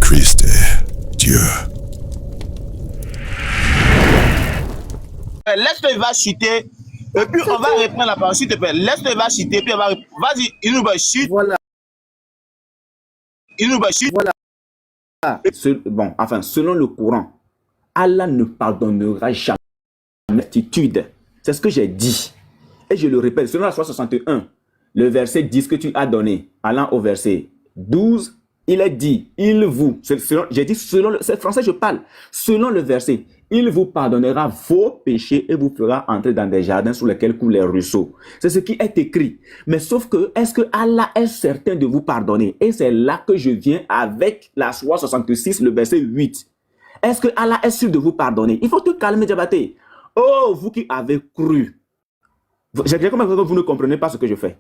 Christ, Dieu. Laisse-le, il va chuter. Et puis on va reprendre la parole, s'il te plaît. Laisse-le, il va chuter. Puis on va. Vas-y, il nous va chuter. Voilà. Il nous va chuter. Voilà. Bon, enfin, selon le Coran, Allah ne pardonnera jamais l'attitude. C'est ce que j'ai dit. Et je le répète, selon la Sourate 61, le verset 10 que tu as donné, allant au verset 12, il est dit, il vous, j'ai dit selon, c'est français je parle, selon le verset, il vous pardonnera vos péchés et vous fera entrer dans des jardins sous lesquels coulent les ruisseaux. C'est ce qui est écrit. Mais sauf que, est-ce que Allah est certain de vous pardonner? Et c'est là que je viens avec la Sourate 66, le verset 8. Est-ce que Allah est sûr de vous pardonner? Il faut te calmer, Diabaté. Oh, vous qui avez cru. J'ai compris que vous ne comprenez pas ce que je fais.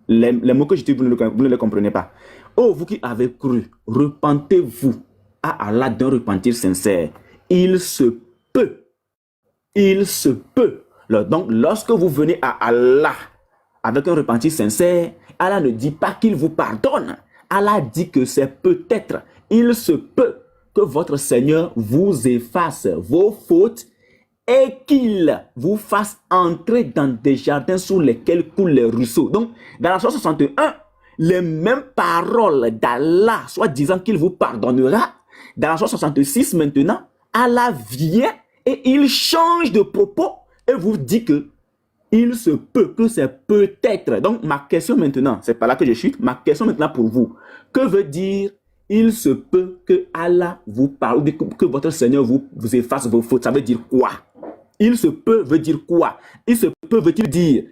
Les mots que je dis, vous ne les comprenez pas. Oh, vous qui avez cru, repentez-vous à Allah d'un repentir sincère. Il se peut. Il se peut. Donc, lorsque vous venez à Allah avec un repentir sincère, Allah ne dit pas qu'il vous pardonne. Allah dit que c'est peut-être. Il se peut que votre Seigneur vous efface vos fautes et qu'il vous fasse entrer dans des jardins sous lesquels coulent les ruisseaux. Donc, dans la Sourate 61, les mêmes paroles d'Allah, soit disant qu'il vous pardonnera, dans la Sourate 66 maintenant, Allah vient et il change de propos et vous dit que il se peut, que c'est peut-être. Donc, ma question maintenant, c'est pas là que je chute, ma question maintenant pour vous, que veut dire il se peut que Allah vous parle, ou que votre Seigneur vous efface vos fautes? Ça veut dire quoi? Il se peut veut dire quoi? Il se peut veut-il dire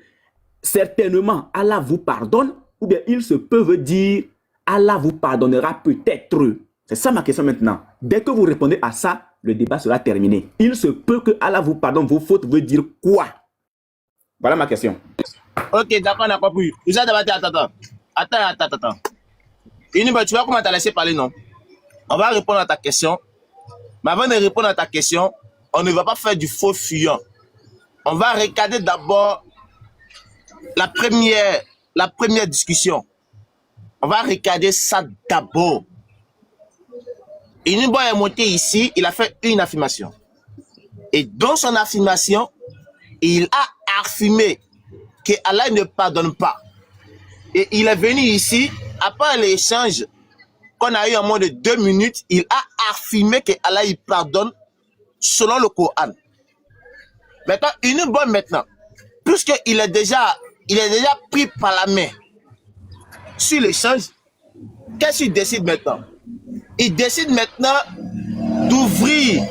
certainement Allah vous pardonne, ou bien il se peut veut dire Allah vous pardonnera peut-être? C'est ça ma question maintenant. Dès que vous répondez à ça, le débat sera terminé. Il se peut que Allah vous pardonne vos fautes veut dire quoi? Voilà ma question. Ok, d'accord, on a compris. Attends. Inuba, tu vois comment t'as laissé parler, non? On va répondre à ta question. Mais avant de répondre à ta question, on ne va pas faire du faux fuyant. On va regarder d'abord la première discussion. On va regarder ça d'abord. Inuba est monté ici, il a fait une affirmation. Et dans son affirmation, il a affirmé que Allah ne pardonne pas. Et il est venu ici, après l'échange qu'on a eu en moins de 2 minutes, il a affirmé que Allah il pardonne selon le Coran. Maintenant, une bonne maintenant, puisqu'il est déjà pris par la main sur l'échange, qu'est-ce qu'il décide maintenant? Il décide maintenant d'ouvrir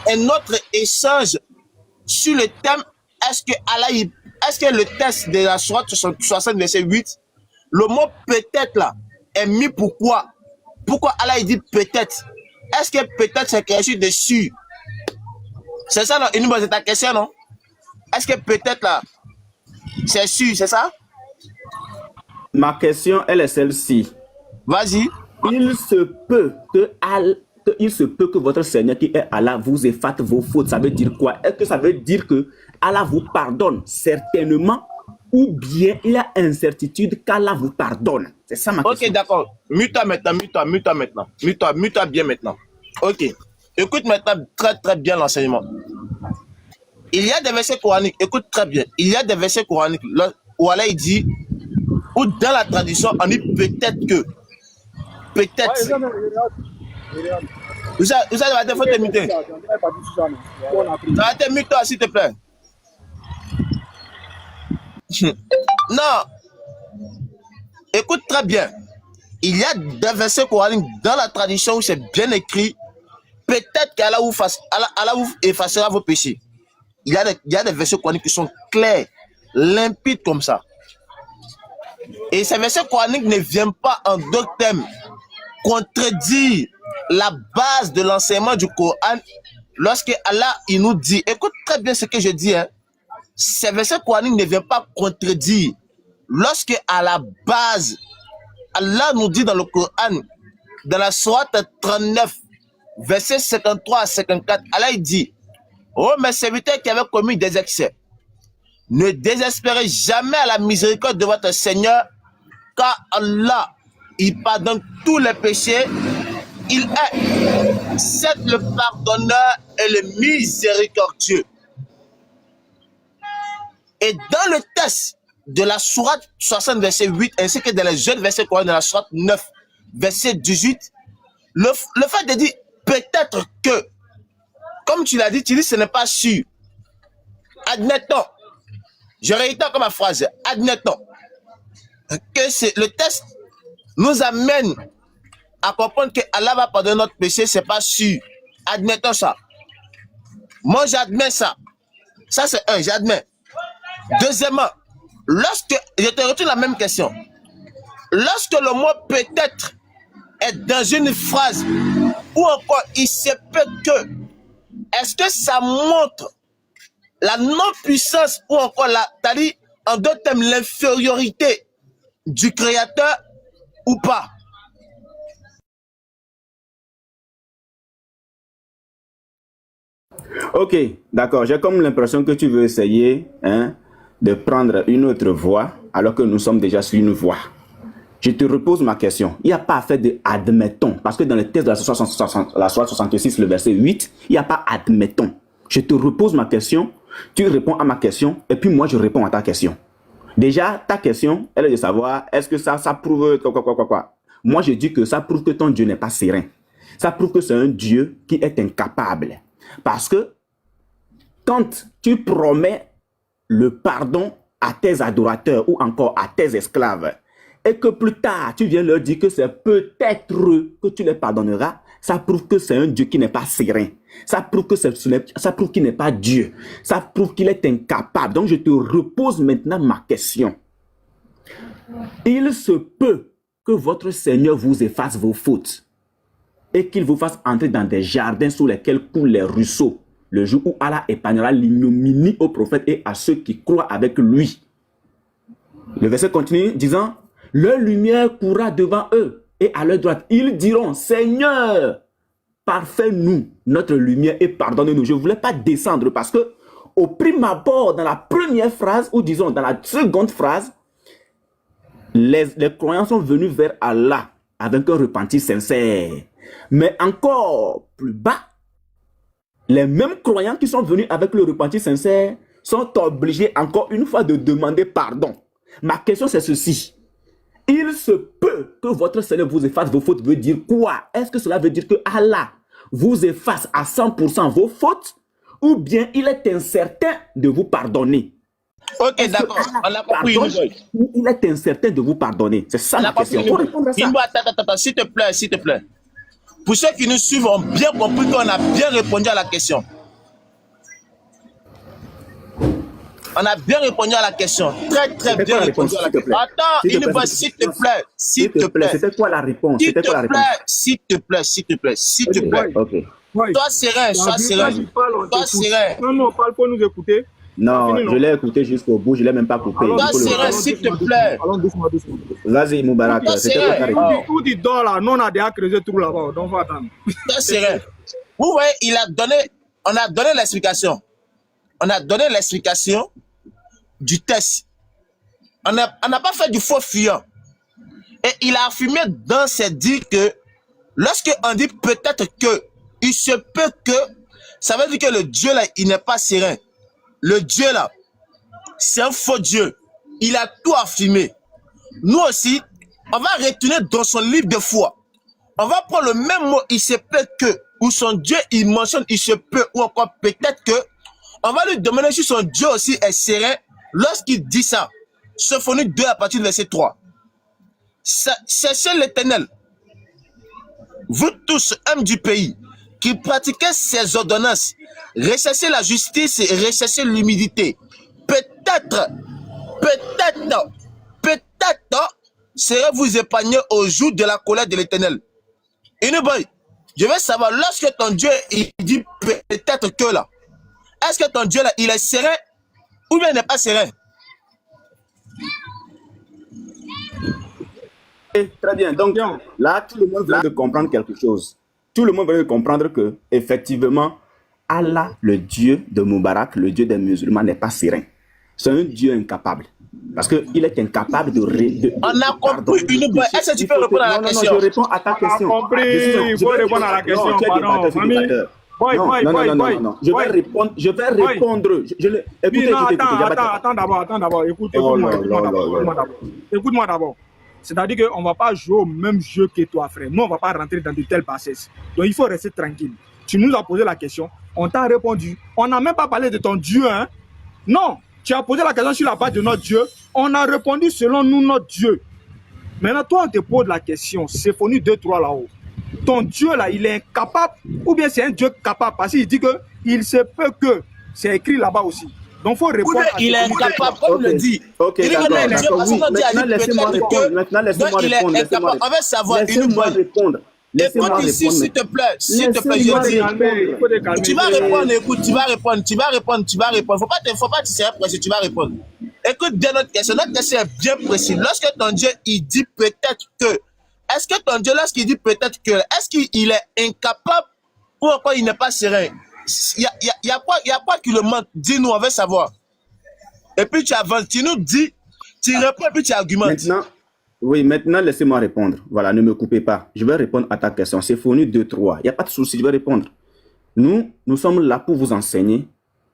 un autre échange sur le thème est-ce que le texte de la Sourate 60 verset 8, le mot peut-être là est mis pourquoi? Pourquoi Allah il dit peut-être? Est-ce que peut-être c'est quelque chose de sûr? C'est ça, non? C'est ta question, non? Est-ce que peut-être là, c'est sûr, c'est ça? Ma question, elle est celle-ci. Vas-y. Il se peut que votre Seigneur qui est Allah vous efface vos fautes. Ça veut dire quoi? Est-ce que ça veut dire que Allah vous pardonne certainement, ou bien il y a incertitude qu'Allah vous pardonne? C'est ça ma question. Ok, d'accord. Mute-toi maintenant. Mute-toi bien maintenant. Ok. Écoute maintenant très bien l'enseignement. Il y a des versets coraniques, écoute très bien. Il y a des versets coraniques où Allah il dit, ou dans la tradition, on dit peut-être que. Peut-être. Vous savez, il faut te muter. Mute-toi, s'il te plaît. Non. Écoute très bien. Il y a des versets coraniques dans la tradition où c'est bien écrit. Peut-être qu'Allah vous effacera vos péchés. Il y a des versets coraniques qui sont clairs, limpides comme ça. Et ces versets coraniques ne viennent pas en d'autres thèmes contredire la base de l'enseignement du Coran lorsque Allah il nous dit, écoute très bien ce que je dis, hein, ces versets coraniques ne viennent pas contredire lorsque à la base Allah nous dit dans le Coran, dans la sourate 39 verset 53 à 54, Allah il dit, oh mes serviteurs qui avaient commis des excès, ne désespérez jamais à la miséricorde de votre Seigneur, car Allah il pardonne tous les péchés. Il est, c'est le pardonneur et le miséricordieux. Et dans le texte de la sourate 60, verset 8, ainsi que dans les autres versets de la sourate 9, verset 18, le fait de dire peut-être que, comme tu l'as dit, tu dis ce n'est pas sûr. Admettons, je réitère comme ma phrase, admettons que le texte nous amène à comprendre que Allah va pardonner notre péché, c'est pas sûr. Admettons ça. Moi, j'admets ça. Ça, c'est un, j'admets. Deuxièmement, lorsque, je te retourne la même question. Lorsque le mot peut-être est dans une phrase ou encore il se peut que, est-ce que ça montre la non-puissance ou encore c'est-à-dire, en d'autres termes, l'infériorité du Créateur ou pas? Ok, d'accord. J'ai comme l'impression que tu veux essayer de prendre une autre voie alors que nous sommes déjà sur une voie. Je te repose ma question. Il n'y a pas à faire de admettons. Parce que dans le texte de la sourate 66, le verset 8, il n'y a pas admettons. Je te repose ma question, tu réponds à ma question, et puis moi je réponds à ta question. Déjà, ta question, elle est de savoir, est-ce que ça prouve quoi. Moi je dis que ça prouve que ton Dieu n'est pas serein. Ça prouve que c'est un Dieu qui est incapable. Parce que quand tu promets le pardon à tes adorateurs ou encore à tes esclaves, et que plus tard, tu viens leur dire que c'est peut-être que tu les pardonneras, ça prouve que c'est un Dieu qui n'est pas serein. Ça prouve qu'il n'est pas Dieu. Ça prouve qu'il est incapable. Donc, je te repose maintenant ma question. Il se peut que votre Seigneur vous efface vos fautes et qu'il vous fasse entrer dans des jardins sous lesquels coulent les ruisseaux, le jour où Allah épargnera l'ignominie aux prophètes et à ceux qui croient avec lui. Le verset continue disant, leur lumière courra devant eux et à leur droite, ils diront, Seigneur, parfait-nous notre lumière et pardonne-nous. Je ne voulais pas descendre parce que au prime abord, dans la première phrase, ou disons dans la seconde phrase, les croyants sont venus vers Allah avec un repentir sincère. Mais encore plus bas, les mêmes croyants qui sont venus avec le repentir sincère sont obligés encore une fois de demander pardon. Ma question c'est ceci. Il se peut que votre Seigneur vous efface vos fautes, veut dire quoi? Est-ce que cela veut dire que Allah vous efface à 100% vos fautes ou bien il est incertain de vous pardonner? Ok, d'accord. On a compris. Il est incertain de vous pardonner. C'est ça la question. Faut répondre à ça. Attends, s'il te plaît, s'il te plaît. Pour ceux qui nous suivent, ont bien compris qu'on a bien répondu à la question. On a bien répondu à la question. Très, très bien répondu à la question. Attends, une fois, s'il te plaît. S'il te plaît. C'était quoi la réponse? S'il te plaît, s'il te plaît, s'il te plaît, s'il te plaît. Ok. Sois serein, sois serein. Sois serein. Non, parle pour nous écouter. Non, je l'ai écouté jusqu'au bout, je ne l'ai même pas coupé. Sois serein, s'il te plaît. Allons doucement. Vas-y, Moubarak. C'était quoi ta réponse? Où dit dors là, nous on a déjà creusé tout là-bas, donc faut attendre. Sois serein. Vous voyez, on a donné l'explication. On a donné l'explication du test. On n'a pas fait du faux fuyant. Et il a affirmé dans ses dires que lorsque on dit peut-être que, il se peut que, ça veut dire que le Dieu là, il n'est pas serein. Le Dieu là, c'est un faux Dieu. Il a tout affirmé. Nous aussi, on va retourner dans son livre de foi. On va prendre le même mot, il se peut que, où son Dieu, il mentionne il se peut, ou encore peut-être que, on va lui demander si son Dieu aussi est serein lorsqu'il dit ça. Sophonie 2 à partir du verset 3. Cherchez l'Éternel, vous tous, hommes du pays, qui pratiquez ses ordonnances, recherchez la justice et recherchez l'humilité. Peut-être, serez-vous épargnés au jour de la colère de l'Éternel. Boy, je veux savoir, lorsque ton Dieu il dit peut-être que là, est-ce que ton Dieu là, il est serein ou bien il n'est pas serein? Très bien. Donc là, tout le monde vient de comprendre quelque chose. Tout le monde vient de comprendre que, effectivement, Allah, le Dieu de Moubarak, le Dieu des musulmans, n'est pas serein. C'est un Dieu incapable. Parce qu'il est incapable de... On a compris. Est-ce que tu peux répondre à la question? Non, je réponds à ta question. On a compris. Il faut répondre à la question. Non. Je vais répondre. Écoutez. Attends d'abord. Écoute-moi d'abord. C'est-à-dire qu'on ne va pas jouer au même jeu que toi, frère. Nous, on ne va pas rentrer dans de telles bassesses. Donc, il faut rester tranquille. Tu nous as posé la question, on t'a répondu. On n'a même pas parlé de ton Dieu, hein? Non, tu as posé la question sur la base de notre Dieu. On a répondu selon nous, notre Dieu. Maintenant, toi, on te pose la question. Symphonie 2-3 là-haut. Ton Dieu, là, il est incapable, ou bien c'est un Dieu capable, parce qu'il dit qu'il se peut que. C'est écrit là-bas aussi. Donc, il faut répondre à il est incapable, comme le dit. Ok, d'accord. Maintenant, laissez-moi répondre. On va savoir Laissez-moi répondre. Écoute ici, s'il te plaît, je dis. Tu vas répondre, écoute, tu vas répondre. Faut pas te serrer pressé, tu vas répondre. Écoute bien notre question. Notre question est bien précise. Lorsque ton Dieu, il dit peut-être que. Est-ce que ton Dieu, lorsqu'il dit peut-être que, est-ce qu'il est incapable ou encore il n'est pas serein? Il y a quoi qui le manque? Dis-nous, on veut savoir. Et puis tu avances, tu nous dis, tu réponds et puis tu argumentes. Maintenant, laissez-moi répondre. Voilà, ne me coupez pas. Je vais répondre à ta question. Symphonie 2-3. Il n'y a pas de souci, je vais répondre. Nous sommes là pour vous enseigner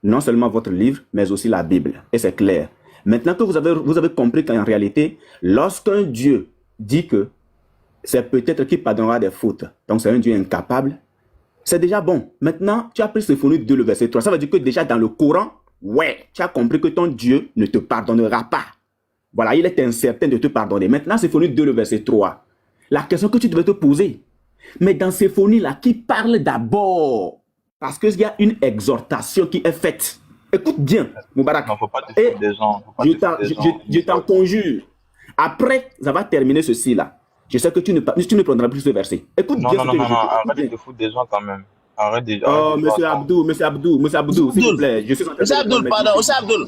non seulement votre livre, mais aussi la Bible. Et c'est clair. Maintenant que vous avez compris qu'en réalité, lorsqu'un Dieu dit que c'est peut-être qu'il pardonnera des fautes, donc c'est un Dieu incapable, c'est déjà bon. Maintenant, tu as pris Symphonie 2, le verset 3. Ça veut dire que déjà dans le Coran, ouais, tu as compris que ton Dieu ne te pardonnera pas. Voilà, il est incertain de te pardonner. Maintenant, Symphonie 2, le verset 3. La question que tu devais te poser. Mais dans Symphonie là, qui parle d'abord? Parce qu'il y a une exhortation qui est faite. Écoute bien, Moubarak. Non, faut pas te foutre des gens. Je t'en conjure. Après, ça va terminer ceci là. Je sais que tu ne prendras plus ce verset. Écoute bien ce que je dis. Arrête de te foutre des gens quand même. Arrête de... Oh, monsieur Abdou, s'il vous plaît. Monsieur Abdoul, pardon, Monsieur Abdoul.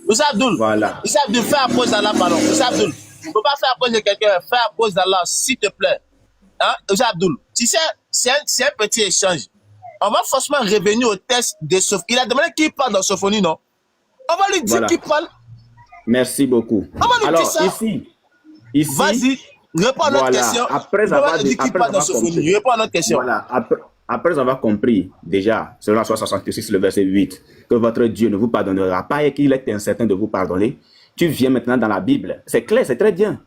Monsieur Abdoul, voilà. Monsieur Abdoul, fais à cause d'Allah, pardon. Monsieur Abdoul, tu ne peux pas faire à cause de quelqu'un, fais à cause d'Allah, s'il te plaît. Hein, Monsieur Abdoul, tu sais, c'est un petit échange. On va forcément revenir au test de Sophonie. Il a demandé qui parle dans Sophonie, non? On va lui dire qui parle. Merci beaucoup. On va lui dire ça. Ici. Vas-y, réponds à notre question. Après avoir compris, déjà, selon la 66, le verset 8, que votre Dieu ne vous pardonnera pas et qu'il est incertain de vous pardonner, tu viens maintenant dans la Bible. C'est clair, c'est très bien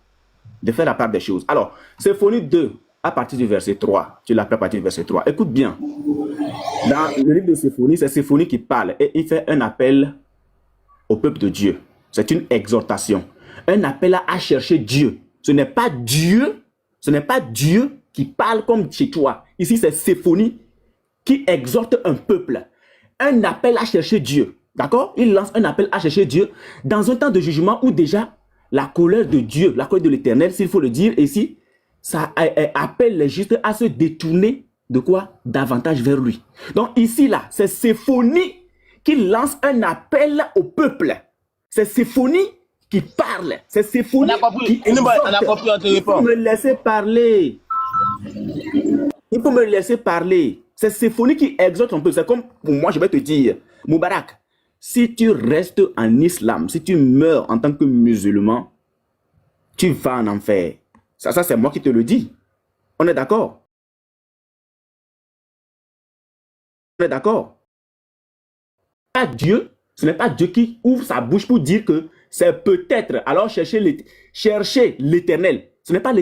de faire la part des choses. Alors, Symphonie 2, à partir du verset 3, tu l'as pris à partir du verset 3. Écoute bien. Dans le livre de Symphonie, c'est Symphonie qui parle et il fait un appel au peuple de Dieu. C'est une exhortation. Un appel à chercher Dieu. Ce n'est pas Dieu qui parle comme chez toi. Ici, c'est Symphonie qui exhorte un peuple. Un appel à chercher Dieu. D'accord? Il lance un appel à chercher Dieu dans un temps de jugement où déjà la colère de Dieu, la colère de l'Éternel, s'il faut le dire ici, ça appelle les justes à se détourner de quoi? Davantage vers lui. Donc ici, là, c'est Symphonie qui lance un appel au peuple. C'est Symphonie qui parle. C'est Symphonie qui exhorte. Il faut me laisser parler. Il faut me laisser parler. C'est Symphonie qui exhorte un peu. C'est comme pour moi, je vais te dire, Moubarak, si tu restes en islam, si tu meurs en tant que musulman, tu vas en enfer. Ça c'est moi qui te le dis. On est d'accord? On est d'accord? Pas Dieu, ce n'est pas Dieu qui ouvre sa bouche pour dire que c'est peut-être. Alors chercher l'Éternel. Ce n'est pas l'Éternel.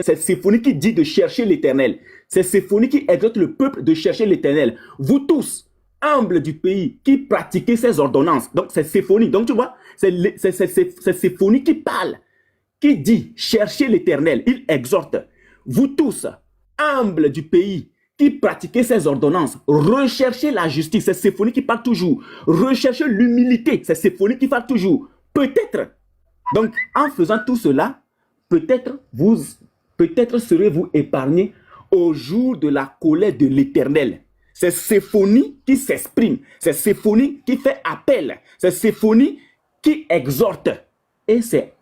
C'est Symphonie qui dit de chercher l'Éternel. C'est Symphonie qui exhorte le peuple de chercher l'Éternel. Vous tous, humbles du pays, qui pratiquez ces ordonnances. Donc c'est Symphonie. Donc tu vois, c'est Symphonie qui parle, qui dit chercher l'Éternel. Il exhorte. Vous tous, humbles du pays, qui pratiquez ces ordonnances, recherchez la justice. C'est Symphonie qui parle toujours. Recherchez l'humilité. C'est Symphonie qui parle toujours. Peut-être. Donc en faisant tout cela, peut-être serez-vous épargnés au jour de la colère de l'Éternel. C'est Symphonie qui s'exprime. C'est Symphonie qui fait appel. C'est Symphonie qui exhorte. Et c'est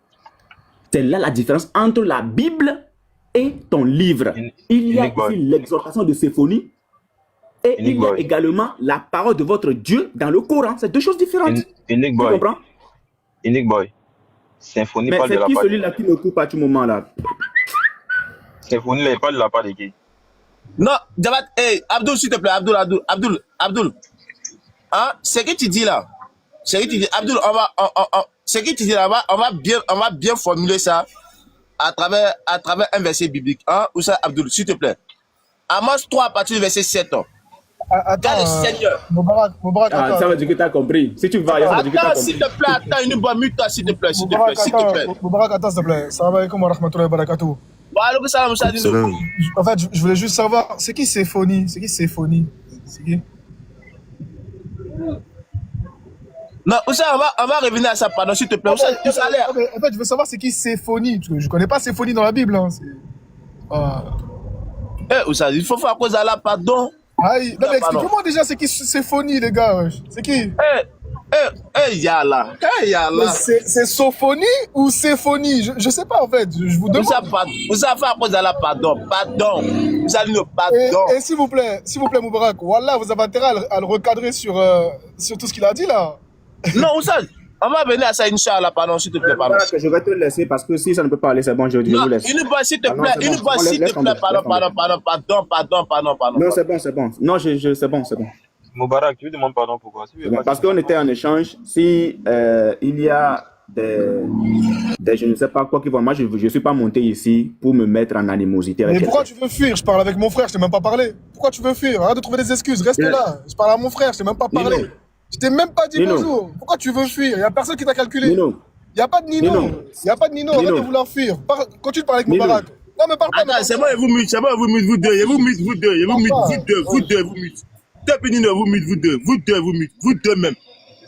là la différence entre la Bible et ton livre. Il y a ici l'exhortation de Symphonie et il y a également la parole de votre Dieu dans le Coran. C'est deux choses différentes. Tu comprends? Unique Boy. Symphonie Mais parle de c'est la qui part de celui-là qui me coupe à tout moment là? Symphonie, là, il parle de la part de qui? Non, Jabat, hey, Abdul, s'il te plaît, Abdul. Hein, c'est que tu dis là. C'est que tu dis, Abdul, c'est que tu dis là, on va bien formuler ça à travers un verset biblique. Hein, ou ça, Abdul, s'il te plaît. Amos 3 à partir du verset 7 ans. Attends, Quand le Seigneur. Moubarak, Ah, attends. ça veut dire que tu as compris. Si tu vas ailleurs, ça veut dire que tu as Attends, s'il compris. te plaît, attends, une bonne minute, s'il te plaît, s'il te plaît, Moubarak, s'il te plaît. Moubarak, attends, s'il te plaît. Salam alaikum wa rahmatullahi wa barakatuh. Wa alaykoum salam, Moussa Dino. En fait, je voulais juste savoir, c'est qui Symphonie? C'est qui Symphonie? C'est qui? Non, Moussa, on va revenir à ça, pardon, s'il te plaît. Moussa, Moussa, allez. En fait, je veux savoir c'est qui Symphonie. Parce que je connais pas Symphonie dans la Bible. Hein. Eh, Moussa, il faut faire cause à la pardon. Aïe, non, mais expliquez-moi déjà c'est qui Symphonie, les gars. Wesh. C'est qui? Yalla. Yalla. C'est Sophonie ou Symphonie? Je sais pas en fait. Je vous demande. Moussa, faire cause à la pardon. Pardon. Moussa, nous, pardon. Et s'il vous plaît, Moubarak, voilà, vous avez intérêt à le recadrer sur tout ce qu'il a dit là. Non, Moussa, on va venir à ça, Inch'Allah, pardon, s'il te plaît, pardon. Voilà, je vais te laisser parce que si ça ne peut pas aller, c'est bon, je vous Non, laisse. une fois, s'il te Ah non, plaît, c'est une bon. fois, Non, s'il laisse te plaît, tomber, pardon. Non, c'est bon, c'est bon. Non, c'est bon, c'est bon. Moubarak, tu lui demandes pardon pourquoi? Si tu veux pas, Parce qu'on était en échange. Si il y a des je ne sais pas quoi qui vont. Moi, je ne suis pas monté ici pour me mettre en animosité avec Mais pourquoi quelqu'un. tu veux fuir? Je parle avec mon frère, je t'ai même pas parlé. Pourquoi tu veux fuir? Arrête de trouver des excuses, reste là. Je parle à mon frère, je t'ai même pas parlé. Nino. Je t'ai même pas dit Nino. bonjour. Pourquoi tu veux fuir? Il y a personne qui t'a calculé. Nino, Il n'y a pas de Nino. Nino. Il n'y a pas de Nino. Arrête Nino. de vouloir fuir. Continue de parler avec Nino. Moubarak. Non, mais parle pas. Attends, c'est bon, vous mute, vous deux, vous mute, vous deux même.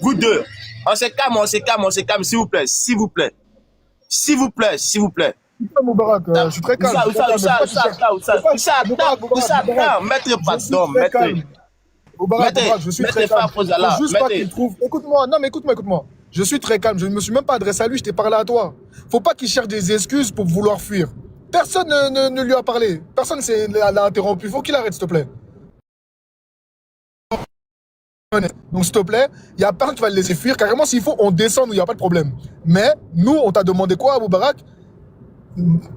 Vous deux. On se calme, s'il vous plaît. Moubarak, je suis très calme. Moubarak, je suis très calme. Faut juste pas qu'il trouve. Écoute-moi, non, mais écoute-moi. Je suis très calme. Je ne me suis même pas adressé à lui, je t'ai parlé à toi. Faut pas qu'il cherche des excuses pour vouloir fuir. Personne ne lui a parlé. Personne l'a interrompu. Faut qu'il arrête, s'il te plaît. Donc, s'il te plaît, il n'y a personne qui va le laisser fuir. Carrément, s'il faut, on descend, il n'y a pas de problème. Mais nous, on t'a demandé quoi, Moubarak?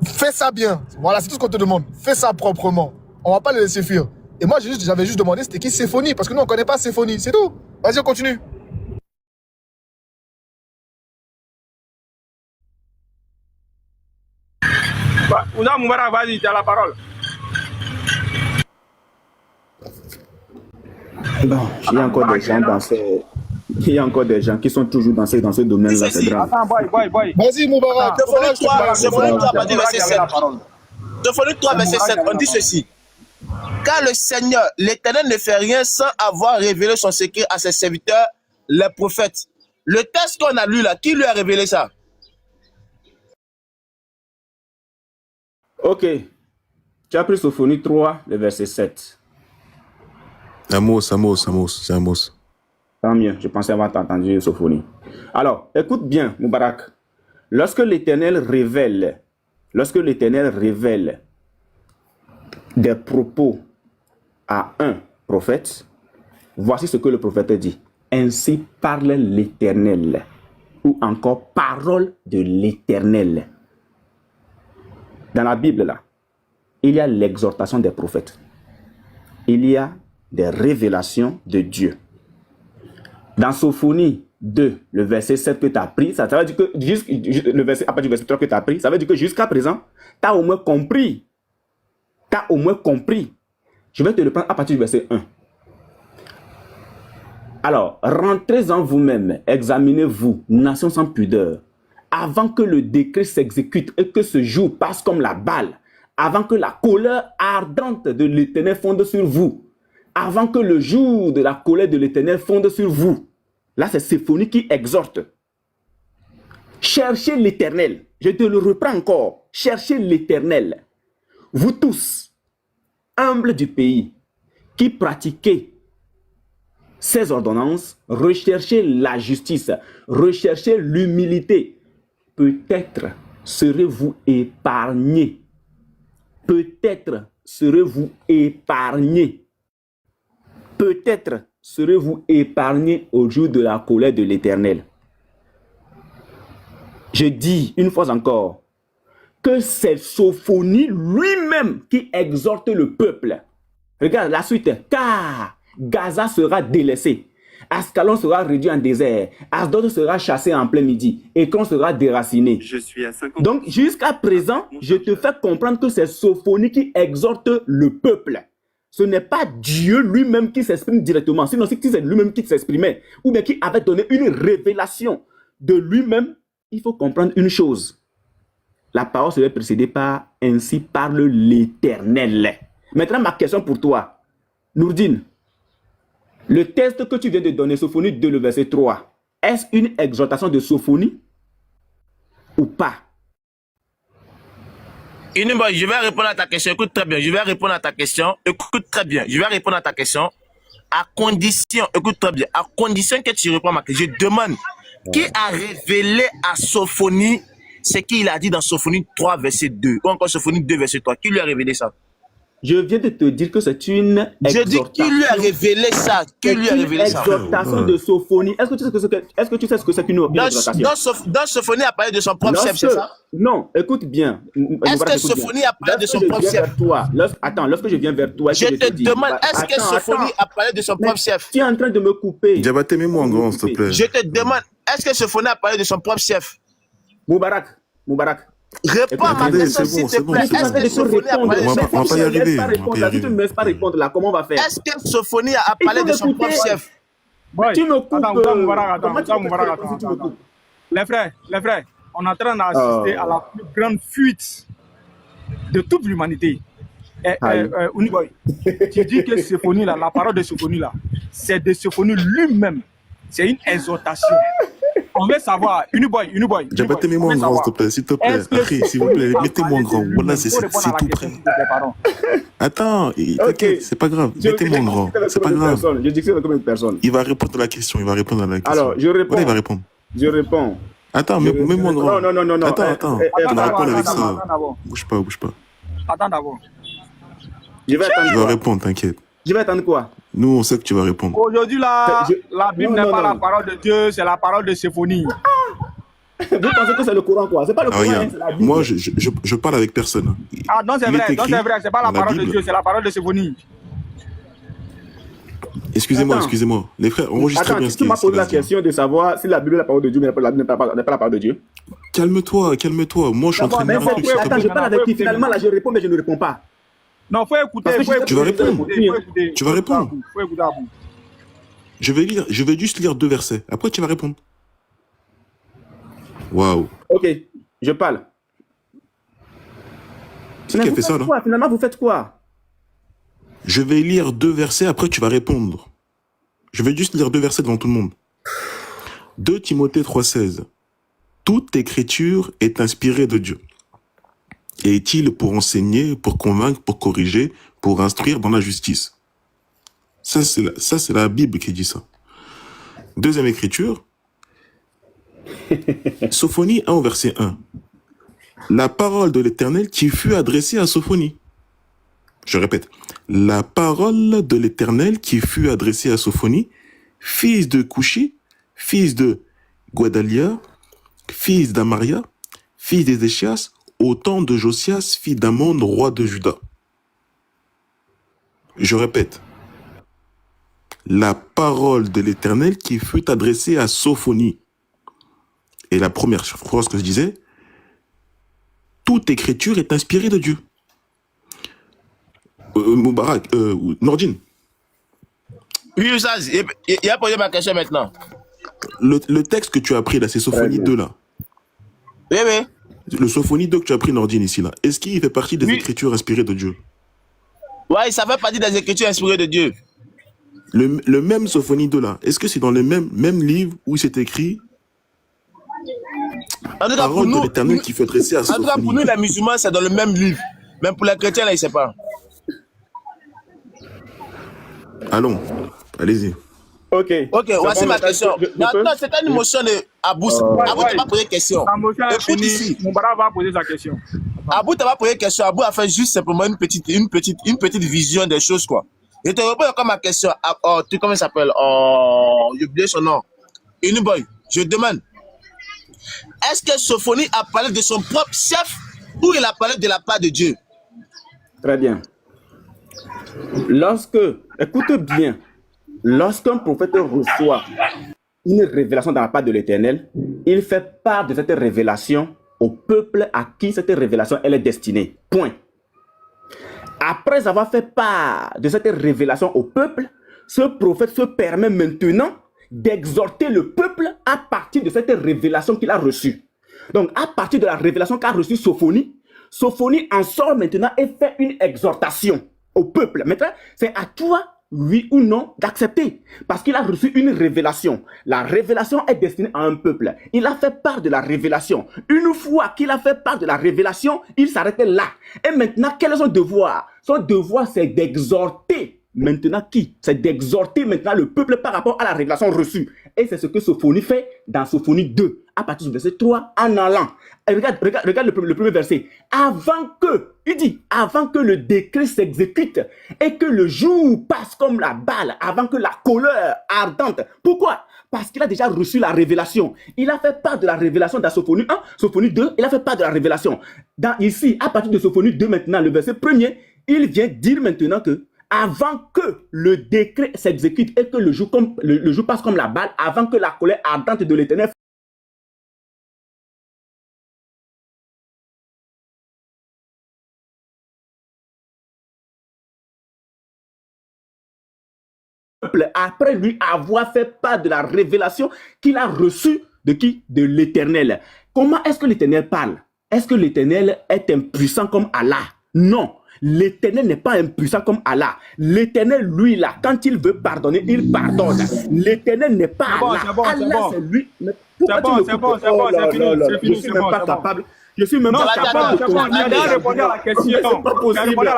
Fais ça bien. Voilà, c'est tout ce qu'on te demande. Fais ça proprement. On va pas le laisser fuir. Et moi, j'avais juste demandé c'était qui Symphonie, parce que nous, on connaît pas Symphonie. C'est tout. Vas-y, on continue. Ouza Moubarak, vas-y, tu as la parole. bon, il y a encore des gens dans ces. Il y a encore des gens qui sont toujours dans ce domaine-là, c'est grave. Attends, boy. Vas-y, Moubarak. Symphonie 3, verset 7. Symphonie 3, verset 7, on dit ceci. Car le Seigneur, l'Éternel, ne fait rien sans avoir révélé son secret à ses serviteurs, les prophètes. Le texte qu'on a lu là, qui lui a révélé ça? Ok. Tu as pris Sophonie 3, le verset 7. Amos. Tant mieux, je pensais avoir entendu Sophonie. Alors, écoute bien, Moubarak. Lorsque l'Éternel révèle des propos à un prophète, voici ce que le prophète dit. Ainsi parle l'Éternel, ou encore parole de l'Éternel. Dans la Bible, là, il y a l'exhortation des prophètes. Il y a des révélations de Dieu. Dans Sophonie 2, le verset 7 que tu as pris, ça veut dire que le verset, à partir du verset 3 que tu as pris, ça veut dire que jusqu'à présent, tu as au moins compris. Je vais te le prendre à partir du verset 1. Alors, rentrez en vous-même, examinez-vous, nation sans pudeur, avant que le décret s'exécute et que ce jour passe comme la balle, avant que la colère ardente de l'Éternel fonde sur vous, avant que le jour de la colère de l'Éternel fonde sur vous. Là, c'est Symphonie qui exhorte. Cherchez l'Éternel. Je te le reprends encore. Cherchez l'Éternel. Vous tous, humbles du pays, qui pratiquez ces ordonnances, recherchez la justice, recherchez l'humilité. Peut-être serez-vous épargnés. Peut-être serez-vous épargnés. Peut-être serez-vous épargnés au jour de la colère de l'Éternel. Je dis une fois encore que c'est Sophonie lui-même qui exhorte le peuple. Regarde la suite. Car Gaza sera délaissé. Ascalon sera réduit en désert. Asdod sera chassé en plein midi. Écran sera déraciné. Je suis à 50. Donc, jusqu'à présent, je te fais comprendre que c'est Sophonie qui exhorte le peuple. Ce n'est pas Dieu lui-même qui s'exprime directement. Sinon, si c'est lui-même qui s'exprimait, ou bien qui avait donné une révélation de lui-même, il faut comprendre une chose. La parole serait précédée par « Ainsi parle l'Éternel ». Maintenant, ma question pour toi, Nourdine. Le texte que tu viens de donner, Sophonie 2, le verset 3, est-ce une exhortation de Sophonie ou pas? Inouboy, je vais répondre à ta question. Écoute très bien. Je vais répondre à ta question. Écoute très bien. Je vais répondre à ta question. À condition, écoute très bien, à condition que tu réponds à ma question. Je demande qui a révélé à Sophonie ce qu'il a dit dans Sophonie 3, verset 2, ou encore Sophonie 2, verset 3. Qui lui a révélé ça? Je viens de te dire que c'est une Je dis qui lui a révélé ça? Qui lui a révélé ça? Exhortation de Sophonie. Est-ce que tu sais ce que c'est qu'une exhortation? Dans Sophonie a parlé de son propre chef, c'est ça? Non, écoute bien. Est-ce que Sophonie a parlé de son propre chef? Attends, lorsque je viens vers toi, je te demande, est-ce que Sophonie a parlé de son propre chef? Tu es en train de me couper. Diabaté, mets-moi en grand, s'il te plaît. Je te demande, est-ce que Sophonie a parlé de son propre chef? Moubarak. Réponds à ma question, s'il te plaît. Est-ce que Sophonie a parlé de son propre chef? Si tu ne me laisses pas répondre là, comment on va faire? Est-ce que Sophonie a parlé de son propre chef? Tu me coupes. Attends. Les frères, on est en train d'assister à la plus grande fuite de toute l'humanité. Uniboy, tu dis que Sophonie là, la parole de Sophonie là, c'est de Sophonie lui-même. C'est une exhortation. On veut savoir, Uniboy. Diabaté, mets-moi en grand, s'il te plaît. Après, s'il vous plaît, mettez-moi en grand. Voilà, c'est tout prêt. Attends, t'inquiète, c'est pas grave. Mettez-moi en grand. C'est pas grave. Je dis que c'est combien de personnes? Il va répondre à la question. Alors, je réponds. Voilà, il va répondre. Je réponds. Attends, mets-moi en grand. Non. Attends. Tu vas répondre avec ça. Bouge pas. Attends d'abord. Je vais attendre. Tu vas répondre, t'inquiète. Je vais attendre quoi? Nous, on sait que tu vas répondre. Aujourd'hui, la Bible n'est pas la parole de Dieu, c'est la parole de Sophonie. Vous pensez que c'est le Coran, quoi? C'est pas le Coran, Regarde, c'est la Bible. moi, je parle avec personne. Ah, non, c'est vrai, c'est pas la parole de Dieu, c'est la parole de Sophonie. Excusez-moi. Les frères, enregistrez bien ce qui est. Tu m'as posé la question de savoir si la Bible est la parole de Dieu, mais la Bible n'est pas la parole de Dieu. Calme-toi. Moi, je suis en train de dire un truc. Attends, je parle avec qui? Finalement, là, je réponds, mais je ne réponds pas. Non, faut écouter. Tu vas répondre. Tu vas répondre. Faut écouter à vous. Je vais juste lire 2 versets. Après, tu vas répondre. Waouh. Ok, je parle. C'est qui a fait ça, là? Finalement, vous faites quoi? Je vais lire 2 versets, après tu vas répondre. Je vais juste lire 2 versets devant tout le monde. 2 Timothée 3,16. Toute écriture est inspirée de Dieu et est-il pour enseigner, pour convaincre, pour corriger, pour instruire dans la justice. Ça, c'est la Bible qui dit ça. Deuxième écriture, Sophonie 1 au verset 1. La parole de l'Éternel qui fut adressée à Sophonie. Je répète. La parole de l'Éternel qui fut adressée à Sophonie, fils de Couchi, fils de Guadalia, fils d'Amaria, fils d'Ézéchias, au temps de Josias, fils d'Amon, roi de Juda. Je répète. La parole de l'Éternel qui fut adressée à Sophonie. Et la première phrase que je disais, toute écriture est inspirée de Dieu. Moubarak, Nordine. Oui, Oustaz, il a posé ma question maintenant. Le texte que tu as pris là, c'est Sophonie 2 là. Oui. Le Sophonie 2 que tu as pris, Nordine, ici là. Est-ce qu'il fait partie des écritures inspirées de Dieu? Ouais, ça fait partie des écritures inspirées de Dieu. Le même Sophonie 2 là, est-ce que c'est dans le même livre où c'est écrit parole de l'Éternel qui fait dresser à Sophonie? En tout cas, pour nous les musulmans, c'est dans le même livre. Même pour les chrétiens, là, ils ne savent pas. Allons, allez-y. Ok, voici ma question. Maintenant, c'est une motion de Abou. Abou t'a pas posé question. Écoute ici. Moubarak va poser sa question. Abou t'a pas posé question. Abou a fait juste simplement une petite vision des choses, quoi. Je te réponds encore ma question. Comment il s'appelle? J'ai oublié son nom. Uniboy, je demande. est-ce que Sophonie a parlé de son propre chef ou il a parlé de la part de Dieu? Très bien. Écoute bien, lorsqu'un prophète reçoit une révélation dans la part de l'Éternel, il fait part de cette révélation au peuple à qui cette révélation elle est destinée. Point. Après avoir fait part de cette révélation au peuple, ce prophète se permet maintenant d'exhorter le peuple à partir de cette révélation qu'il a reçue. Donc, à partir de la révélation qu'a reçue Sophonie, Sophonie en sort maintenant et fait une exhortation au peuple. Maintenant, c'est à toi, oui ou non, d'accepter. Parce qu'il a reçu une révélation. La révélation est destinée à un peuple. Il a fait part de la révélation. Une fois qu'il a fait part de la révélation, il s'arrêtait là. Et maintenant, quel est son devoir? Son devoir, c'est d'exhorter. Maintenant qui? C'est d'exhorter maintenant le peuple par rapport à la révélation reçue. Et c'est ce que Sophonie fait dans Sophonie 2, à partir du verset 3 en allant. Et regarde le premier verset. Il dit, avant que le décret s'exécute et que le jour passe comme la balle, avant que la colère ardente. Pourquoi? Parce qu'il a déjà reçu la révélation. Il a fait part de la révélation dans Sophonie 1, Sophonie 2, il a fait part de la révélation. Ici, à partir de Sophonie 2 maintenant, le verset 1er, il vient dire maintenant que avant que le décret s'exécute et que le jour passe comme la balle, avant que la colère ardente de l'Éternel après lui avoir fait part de la révélation qu'il a reçue de qui? De l'Éternel. Comment est-ce que l'Éternel parle? Est-ce que l'Éternel est impuissant comme Allah? Non. L'Éternel n'est pas impuissant comme Allah. L'Éternel, lui, là, quand il veut pardonner, il pardonne. L'Éternel n'est pas Allah. Allah, c'est lui. C'est bon, c'est fini. Je suis même pas capable. Je suis même pas capable de comprendre. Il a répondu à la question. C'est pas possible.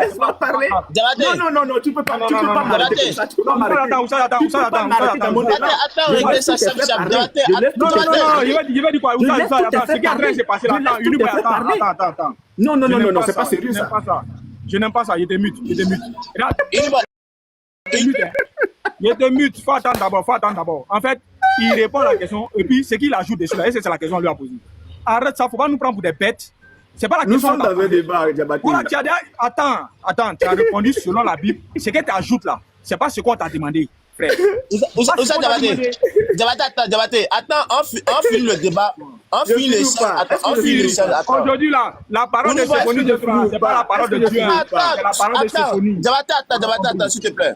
Laisse-moi parler. Non, tu peux pas m'arrêter comme ça. Tu peux pas m'arrêter. Attends, réglez ça, Non, il va dire quoi? Ce qui est en train de se passer là. Attends. Non, c'est pas sérieux ça. Je n'aime pas ça. Il était mute. Il était mute. Faut attendre d'abord. En fait, il répond à la question et puis ce qu'il ajoute dessus là, et c'est la question qu'on lui a posée. Arrête ça, faut pas nous prendre pour des bêtes. C'est pas la question. Nous sommes dans un débat, Diabaté. Attends, tu as répondu selon la Bible. Ce que tu ajoutes là, c'est pas ce qu'on t'a demandé, frère. Diabaté, attends, on finit le débat. On finit l'échange. Aujourd'hui là, la parole de Sophonie de France, c'est pas la parole de Dieu. C'est la parole de Sophonie. Diabaté, attends, s'il te plaît.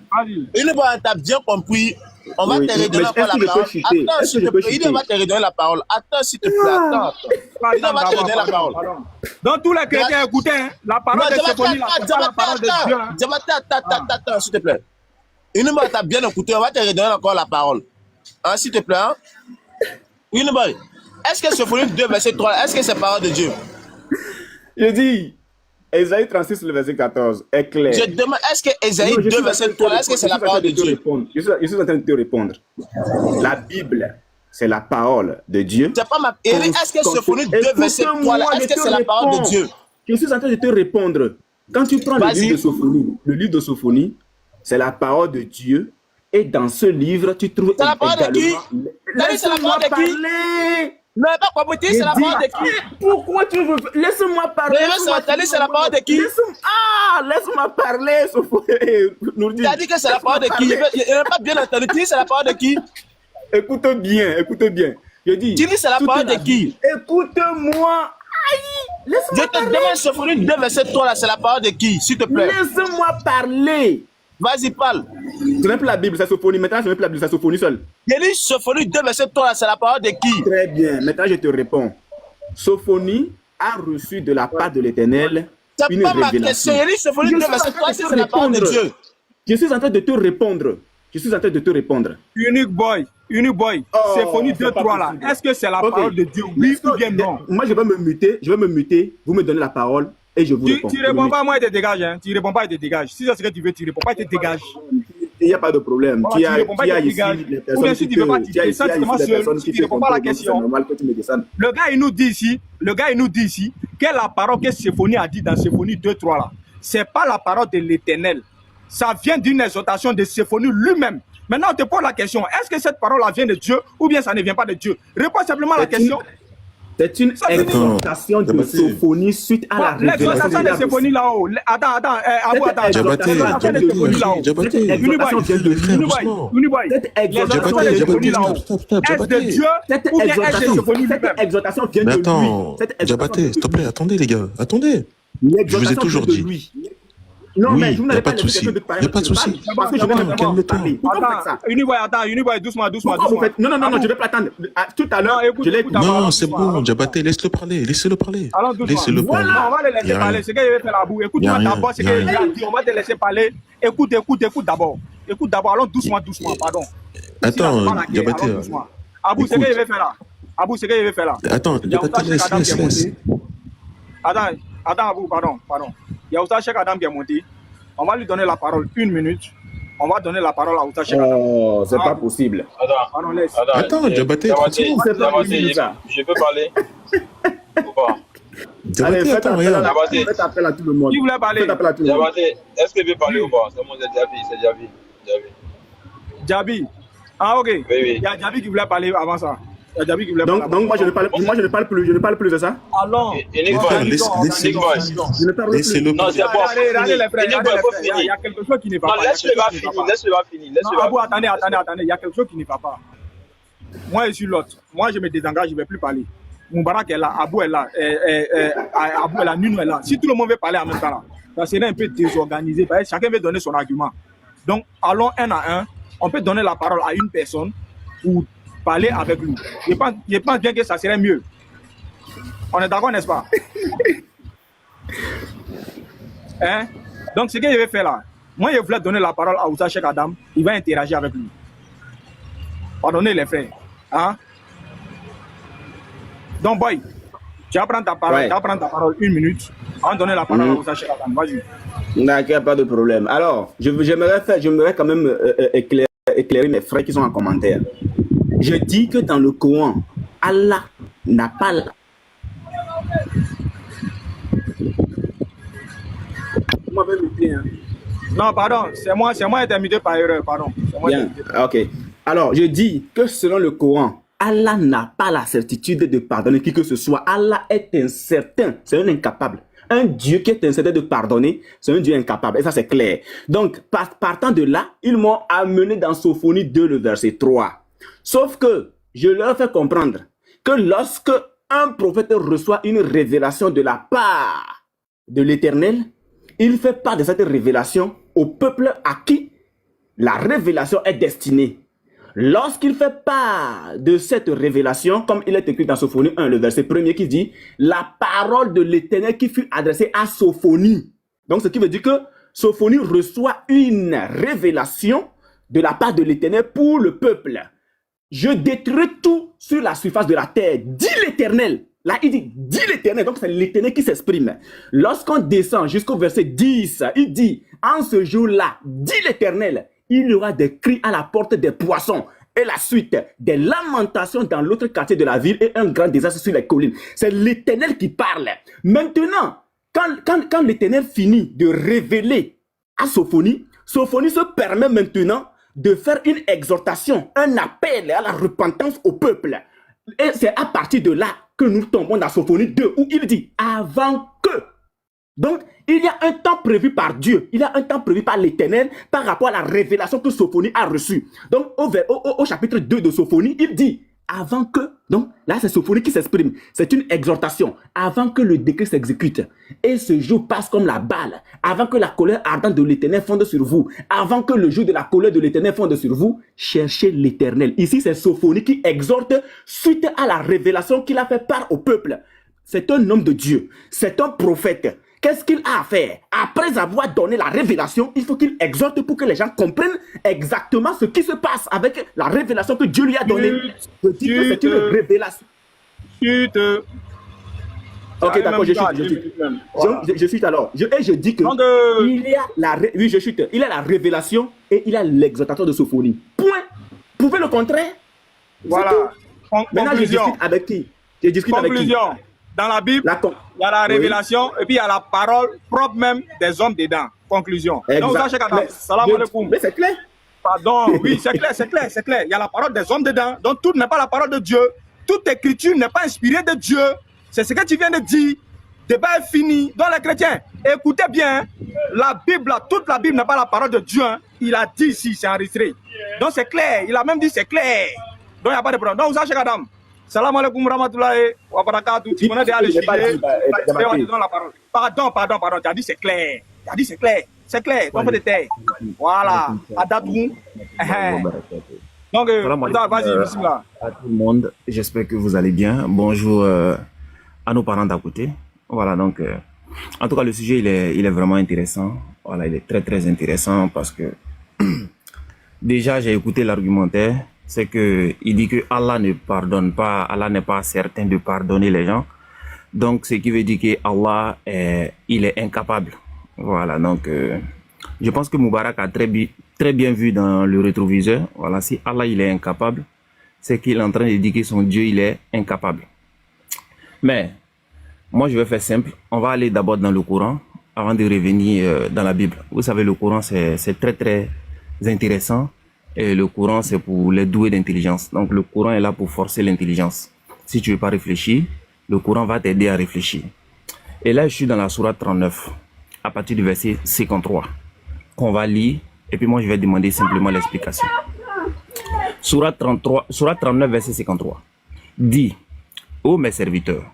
Une fois, tu as bien compris. On va te redonner encore la parole. Attends, s'il te plaît. Il va te redonner la parole. Attends, s'il te plaît. Attends. Il va te redonner la parole. Donc, tous les chrétiens écoutez, la parole de Sophonie, c'est pas la parole de Dieu. Diabaté, attends, s'il te plaît. Une fois, tu as bien écouté. On va te redonner encore la parole. S'il te plaît. Une fois. Est-ce que Sophonie 2, verset 3, est-ce que c'est parole de Dieu? Je dis, Ésaïe 36, le verset 14, est clair. Je demande, est-ce que Ésaïe 2, verset 3, est-ce que c'est la parole de Dieu? Je suis en train de te répondre. La Bible, c'est la parole de Dieu. C'est pas ma... Est-ce que Sophonie 2, verset 3, est-ce que c'est la parole de Dieu? Je suis en train de te répondre. Quand tu prends le livre de Sophonie, c'est la parole de Dieu. Et dans ce livre, tu trouves c'est la parole de qui? Laisse-moi parler. Non, pas compris, c'est la parole de qui? Pourquoi tu veux... Laisse-moi parler. C'est la parole de qui? Laisse-moi parler, Sophonie. Tu as dit que c'est la parole de qui? Il n'a pas bien entendu. Tu dis c'est la parole de qui? Écoute bien. Je dis... Tu dis c'est la parole de qui? Écoute-moi. Je te demande Sophonie 2, verset 3, là, c'est la parole de qui? S'il te plaît. Laisse-moi parler. Vas-y, parle. Ce n'est plus la Bible, c'est Sophonie. Maintenant, ce n'est plus la Bible, c'est Sophonie seule. Je dis Sophonie 2, verset 3, là, c'est la parole de qui? Très bien. Maintenant, je te réponds. Sophonie a reçu de la part de l'Éternel une révélation. C'est pas ma question. Je dis Sophonie 2, verset 3, c'est la parole de Dieu. Je suis en train de te répondre. Unique boy. Sophonie 2, 3 là. Est-ce que c'est la parole de Dieu? Oui ou bien non? Moi, je vais me muter. Vous me donnez la parole. Et je vous réponds. Tu réponds pas, moi, il te dégage. Hein. Tu réponds pas, il te dégage. Si c'est ce que tu veux, tu réponds pas, il te dégage. Il n'y a pas de problème. Voilà, tu réponds pas, il te dégage. Ou bien si tu veux pas, tu descends seul. Si tu réponds pas à la question. Le gars, il nous dit ici que la parole que Sophonie a dit dans Sophonie 2, 3 là, c'est pas la parole de l'Éternel. Ça vient d'une exhortation de Sophonie lui-même. Maintenant, on te pose la question, est-ce que cette parole-là vient de Dieu ou bien ça ne vient pas de Dieu? Réponds simplement à la question. C'est une exhortation de Sophonie suite à la révélation. L'exhortation de Sophonie là-haut. Attends, Abou, attends. L'exhortation de Sophonie là-haut. Est-ce de Dieu ou bien est-ce de Sophonie lui-même? Cette exhortation vient de lui. Attends, Diabaté, s'il te plaît, attendez les gars, attendez. Je vous ai toujours dit. Non, Oui, mais il n'y a pas de souci. Il n'y a pas de souci. Parce que je vais me Calme-toi. Attends, Uniboy, doucement. Non, je vais pas attendre. Tout à l'heure, je l'ai écouté. Non, c'est bon, Diabaté, laissez-le parler. Laissez-le parler. On va le laisser parler. C'est ce qu'il veut faire la boue. Écoute-moi d'abord ce qu'il a dit. On va te laisser parler. Écoute d'abord. Écoute d'abord. Allons doucement, pardon. Attends, Diabaté. Abou, c'est ce qu'il veut faire là. Attends, Diabaté, laisse. Attends, Abou, pardon. Il y a Ousta Cheikh Adam qui est monté. On va lui donner la parole 1 minute. On va donner la parole à Ousta Cheikh Adam. Oh, c'est pas possible. Pardon, laisse. Attends, Diabaté, tranquille. Je peux parler ou pas? Allez, faites attends, appel regarde. à tout le monde. Qui voulait parler? Faites appel à tout le monde. Diabaté, est-ce qu'il veut parler ou pas? C'est bon, c'est Diaby. Djabi. Ah, ok. Oui. Il y a Djabi qui voulait parler avant ça. Il y a Djabi qui voulait parler. Donc moi je ne parle plus de ça. Allons. Nick Boy. Je ne parle plus. Laissez-le Non, c'est bon. Allez, les frères. Nick Boy, faut Il y finir. a quelque chose qui ne va Non, pas. laisse-le va finir. Non, Abou, attendez. Il y a quelque chose qui ne va pas. Moi, je suis l'autre. Moi, je me désengage, je ne vais plus parler. Moubarak est là, Abou est là, Abou est là, Nuno est là. Si tout le monde veut parler en même temps, là, ça serait un peu désorganisé. Parce que chacun veut donner son argument. Donc, allons un à un. On peut donner la parole à une personne pour parler avec lui. Je pense bien que ça serait mieux. On est d'accord, n'est-ce pas? Hein? Donc, ce que je vais faire là, moi, je voulais donner la parole à Oussa Cheikh Adam. Il va interagir avec lui. Pardonnez les frères. Hein? Donc, boy, tu vas prendre ta parole, Ouais. 1 minute. On va donner la parole à Oussa Cheikh Adam. Vas-y. D'accord, pas de problème. Alors, j'aimerais quand même éclairer mes frères qui sont en commentaire. Je dis que dans le Coran, Allah n'a pas la... Vous m'avez muté, hein? Non, pardon, c'est moi intermittent par erreur, pardon. C'est moi Bien, intermittent par ok. Alors, je dis que selon le Coran, Allah n'a pas la certitude de pardonner qui que ce soit. Allah est incertain, c'est un incapable. Un Dieu qui est incertain de pardonner, c'est un Dieu incapable. Et ça, c'est clair. Donc, partant de là, ils m'ont amené dans Sophonie 2, le verset 3. Sauf que je leur fais comprendre que lorsque un prophète reçoit une révélation de la part de l'Éternel, il fait part de cette révélation au peuple à qui la révélation est destinée. Lorsqu'il fait part de cette révélation, comme il est écrit dans Sophonie 1, le verset 1er qui dit « La parole de l'Éternel qui fut adressée à Sophonie ». Donc, ce qui veut dire que Sophonie reçoit une révélation de la part de l'Éternel pour le peuple. Je détruis tout sur la surface de la terre, dit l'Éternel. Là, il dit l'Éternel, donc c'est l'Éternel qui s'exprime. Lorsqu'on descend jusqu'au verset 10, il dit, en ce jour-là, dit l'Éternel, il y aura des cris à la porte des poissons. Et la suite, des lamentations dans l'autre quartier de la ville et un grand désastre sur les collines. C'est l'Éternel qui parle. Maintenant, quand l'Éternel finit de révéler à Sophonie, Sophonie se permet maintenant de faire une exhortation, un appel à la repentance au peuple. Et c'est à partir de là que nous tombons dans Sophonie 2 où il dit avant que. Donc, il y a un temps prévu par Dieu, il y a un temps prévu par l'Éternel par rapport à la révélation que Sophonie a reçue. Donc, au chapitre 2 de Sophonie, il dit avant que, donc là c'est Sophonie qui s'exprime, c'est une exhortation, avant que le décret s'exécute et ce jour passe comme la balle, avant que la colère ardente de l'Éternel fonde sur vous, avant que le jour de la colère de l'Éternel fonde sur vous, cherchez l'Éternel. Ici c'est Sophonie qui exhorte suite à la révélation qu'il a fait part au peuple. C'est un homme de Dieu, c'est un prophète. Qu'est-ce qu'il a à faire? Après avoir donné la révélation, il faut qu'il exhorte pour que les gens comprennent exactement ce qui se passe avec la révélation que Dieu lui a donnée. Je dis que c'est une révélation. Ok, d'accord, je chute alors. Je dis que il y a oui, je chute. Il y a la révélation et il y a l'exhortation de Sophonie. Point. Prouvez le contraire. Voilà. Maintenant, je discute avec qui? Je discute avec qui? Dans la Bible, il y a la révélation et puis il y a la parole propre même des hommes dedans. Conclusion. Exact. Salam alaikum. Mais c'est clair. Pardon, oui, c'est clair, c'est clair, c'est clair. Il y a la parole des hommes dedans. Donc tout n'est pas la parole de Dieu. Toute écriture n'est pas inspirée de Dieu. C'est ce que tu viens de dire. Le débat est fini. Donc les chrétiens, écoutez bien, hein. La Bible, toute la Bible n'est pas la parole de Dieu. Hein. Il a dit ici, c'est enregistré. Donc c'est clair. Il a même dit c'est clair. Donc il n'y a pas de problème. Donc vous achetez Adam. Salam alaikum rahmatullahi wa barakatuh. Tu connais déjà le sujet. La parole. Pardon. Tu as dit c'est clair. Tu as dit c'est clair. C'est clair. Donc de terre. Voilà. Adatou. Donc vas-y, bismillah. À tout le monde, j'espère que vous allez bien. Bonjour à nos parents d'à côté. Voilà, donc, en tout cas, le sujet, il est vraiment intéressant. Voilà, il est très, très intéressant parce que, déjà, j'ai écouté l'argumentaire. C'est que, il dit que Allah ne pardonne pas, Allah n'est pas certain de pardonner les gens. Donc, ce qui veut dire que Allah, il est incapable. Voilà, donc, je pense que Moubarak a très bien vu dans le rétroviseur. Voilà, si Allah, il est incapable, c'est qu'il est en train de dire que son Dieu, il est incapable. Mais, moi, je vais faire simple. On va aller d'abord dans le Coran avant de revenir dans la Bible. Vous savez, le Coran, c'est très, très intéressant. Et le Coran, c'est pour les doués d'intelligence. Donc, le Coran est là pour forcer l'intelligence. Si tu veux pas réfléchir, le Coran va t'aider à réfléchir. Et là, je suis dans la sourate 39, à partir du verset 53, qu'on va lire. Et puis moi, je vais demander simplement l'explication. Sourate 39, verset 53. Dis, ô mes serviteurs,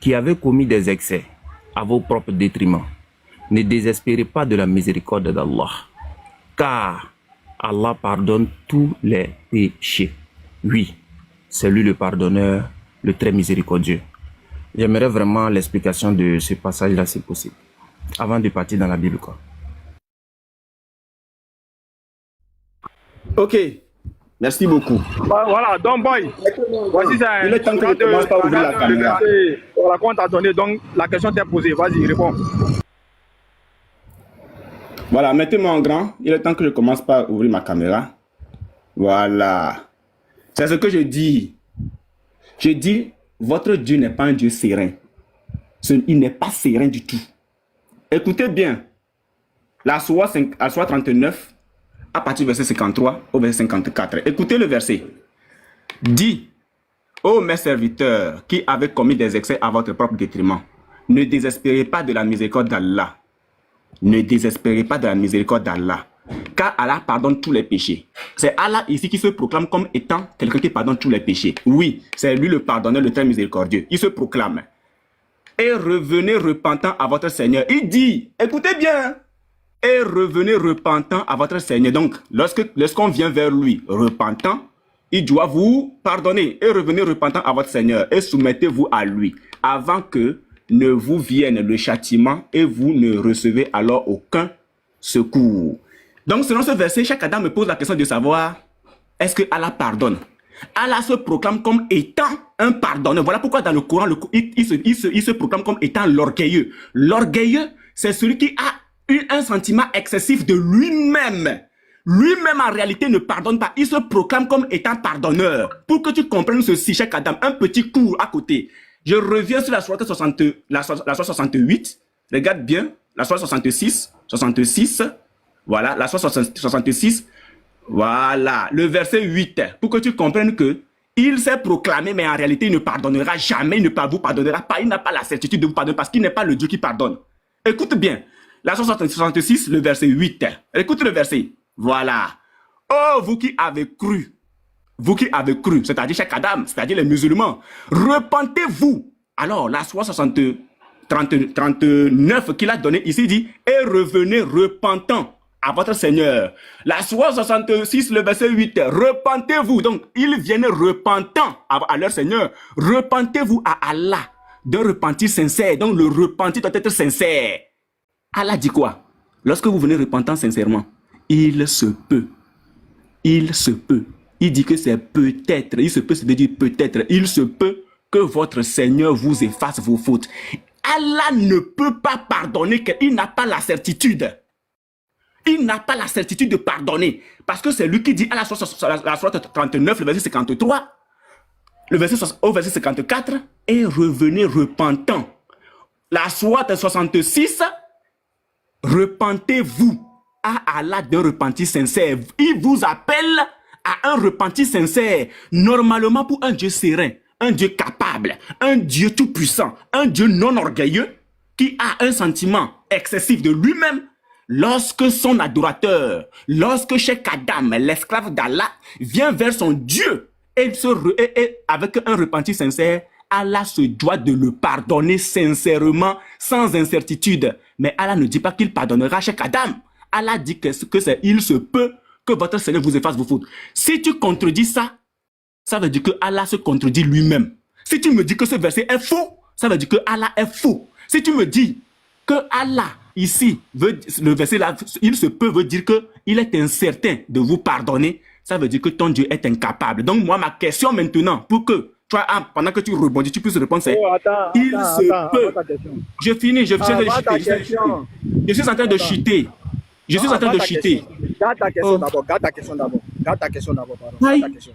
qui avez commis des excès à vos propres détriments, ne désespérez pas de la miséricorde d'Allah, car Allah pardonne tous les péchés. Oui, c'est lui le pardonneur, le très miséricordieux. J'aimerais vraiment l'explication de ce passage-là, si possible, avant de partir dans la Bible, quoi. Ok, merci beaucoup. Voilà, donc boy, voici ça. Il est temps que je commence par ouvrir la caméra. Voilà, qu'on t'a donné, donc la question t'est posée. Vas-y, réponds. Voilà, mettez-moi en grand. Il est temps que je commence par ouvrir ma caméra. Voilà. C'est ce que je dis. Je dis, votre Dieu n'est pas un Dieu serein. Il n'est pas serein du tout. Écoutez bien. La Sourate 39, à partir du verset 53 au verset 54. Écoutez le verset. Dis, ô mes serviteurs qui avez commis des excès à votre propre détriment, ne désespérez pas de la miséricorde d'Allah. Ne désespérez pas de la miséricorde d'Allah, car Allah pardonne tous les péchés. C'est Allah ici qui se proclame comme étant quelqu'un qui pardonne tous les péchés. Oui, c'est lui le pardonneur, le très miséricordieux. Il se proclame. Et revenez repentant à votre Seigneur. Il dit, écoutez bien, et revenez repentant à votre Seigneur. Donc, lorsqu'on vient vers lui repentant, il doit vous pardonner. Et revenez repentant à votre Seigneur et soumettez-vous à lui, avant que ne vous vienne le châtiment et vous ne recevez alors aucun secours. Donc, selon ce verset, chaque Adam me pose la question de savoir, est-ce que Allah pardonne? Allah se proclame comme étant un pardonneur. Voilà pourquoi dans le Coran, il se proclame comme étant l'orgueilleux. L'orgueilleux, c'est celui qui a eu un sentiment excessif de lui-même. Lui-même, en réalité, ne pardonne pas. Il se proclame comme étant pardonneur. Pour que tu comprennes ceci, chaque Adam, un petit cours à côté. Je reviens sur la sourate 68. Regarde bien. La sourate 66. Voilà. La sourate 66. Voilà. Le verset 8. Pour que tu comprennes que il s'est proclamé, mais en réalité, il ne pardonnera jamais. Il ne vous pardonnera pas. Il n'a pas la certitude de vous pardonner parce qu'il n'est pas le Dieu qui pardonne. Écoute bien. La sourate 66, le verset 8. Écoute le verset. Voilà. Oh, vous qui avez cru. Vous qui avez cru, c'est-à-dire chaque Adam, c'est-à-dire les musulmans, repentez-vous. Alors, la sourate 39 qu'il a donné ici dit, et revenez repentant à votre Seigneur. La sourate 66, le verset 8, repentez-vous. Donc, ils viennent repentant à leur Seigneur. Repentez-vous à Allah d'un repentir sincère. Donc, le repentir doit être sincère. Allah dit quoi? Lorsque vous venez repentant sincèrement, il se peut. Il se peut. Il dit que c'est peut-être, il se peut, se dire peut-être, il se peut que votre Seigneur vous efface vos fautes. Allah ne peut pas pardonner, il n'a pas la certitude. Il n'a pas la certitude de pardonner. Parce que c'est lui qui dit à la sourate 39, le verset 53, au verset 54, et revenez repentant. La sourate 66, repentez-vous. à Allah d'un repentir sincère. Il vous appelle à un repentir sincère. Normalement, pour un Dieu serein, un Dieu capable, un Dieu tout-puissant, un Dieu non orgueilleux, qui a un sentiment excessif de lui-même, lorsque son adorateur, lorsque Cheikh Adam, l'esclave d'Allah, vient vers son Dieu et avec un repentir sincère, Allah se doit de le pardonner sincèrement, sans incertitude. Mais Allah ne dit pas qu'il pardonnera Cheikh Adam. Allah dit que il se peut que votre Seigneur vous efface vos fautes. Si tu contredis ça, ça veut dire que Allah se contredit lui-même. Si tu me dis que ce verset est faux, ça veut dire que Allah est faux. Si tu me dis que Allah, ici, le verset là, il se peut veut dire qu'il est incertain de vous pardonner, ça veut dire que ton Dieu est incapable. Donc moi, ma question maintenant, pour que toi, pendant que tu rebondis, tu puisses répondre, c'est il se peut. Je finis, je suis en train de chuter. Je suis en train de chuter. Garde ta question d'abord. Garde ta question d'abord. Garde ta question d'abord. Garde ta question.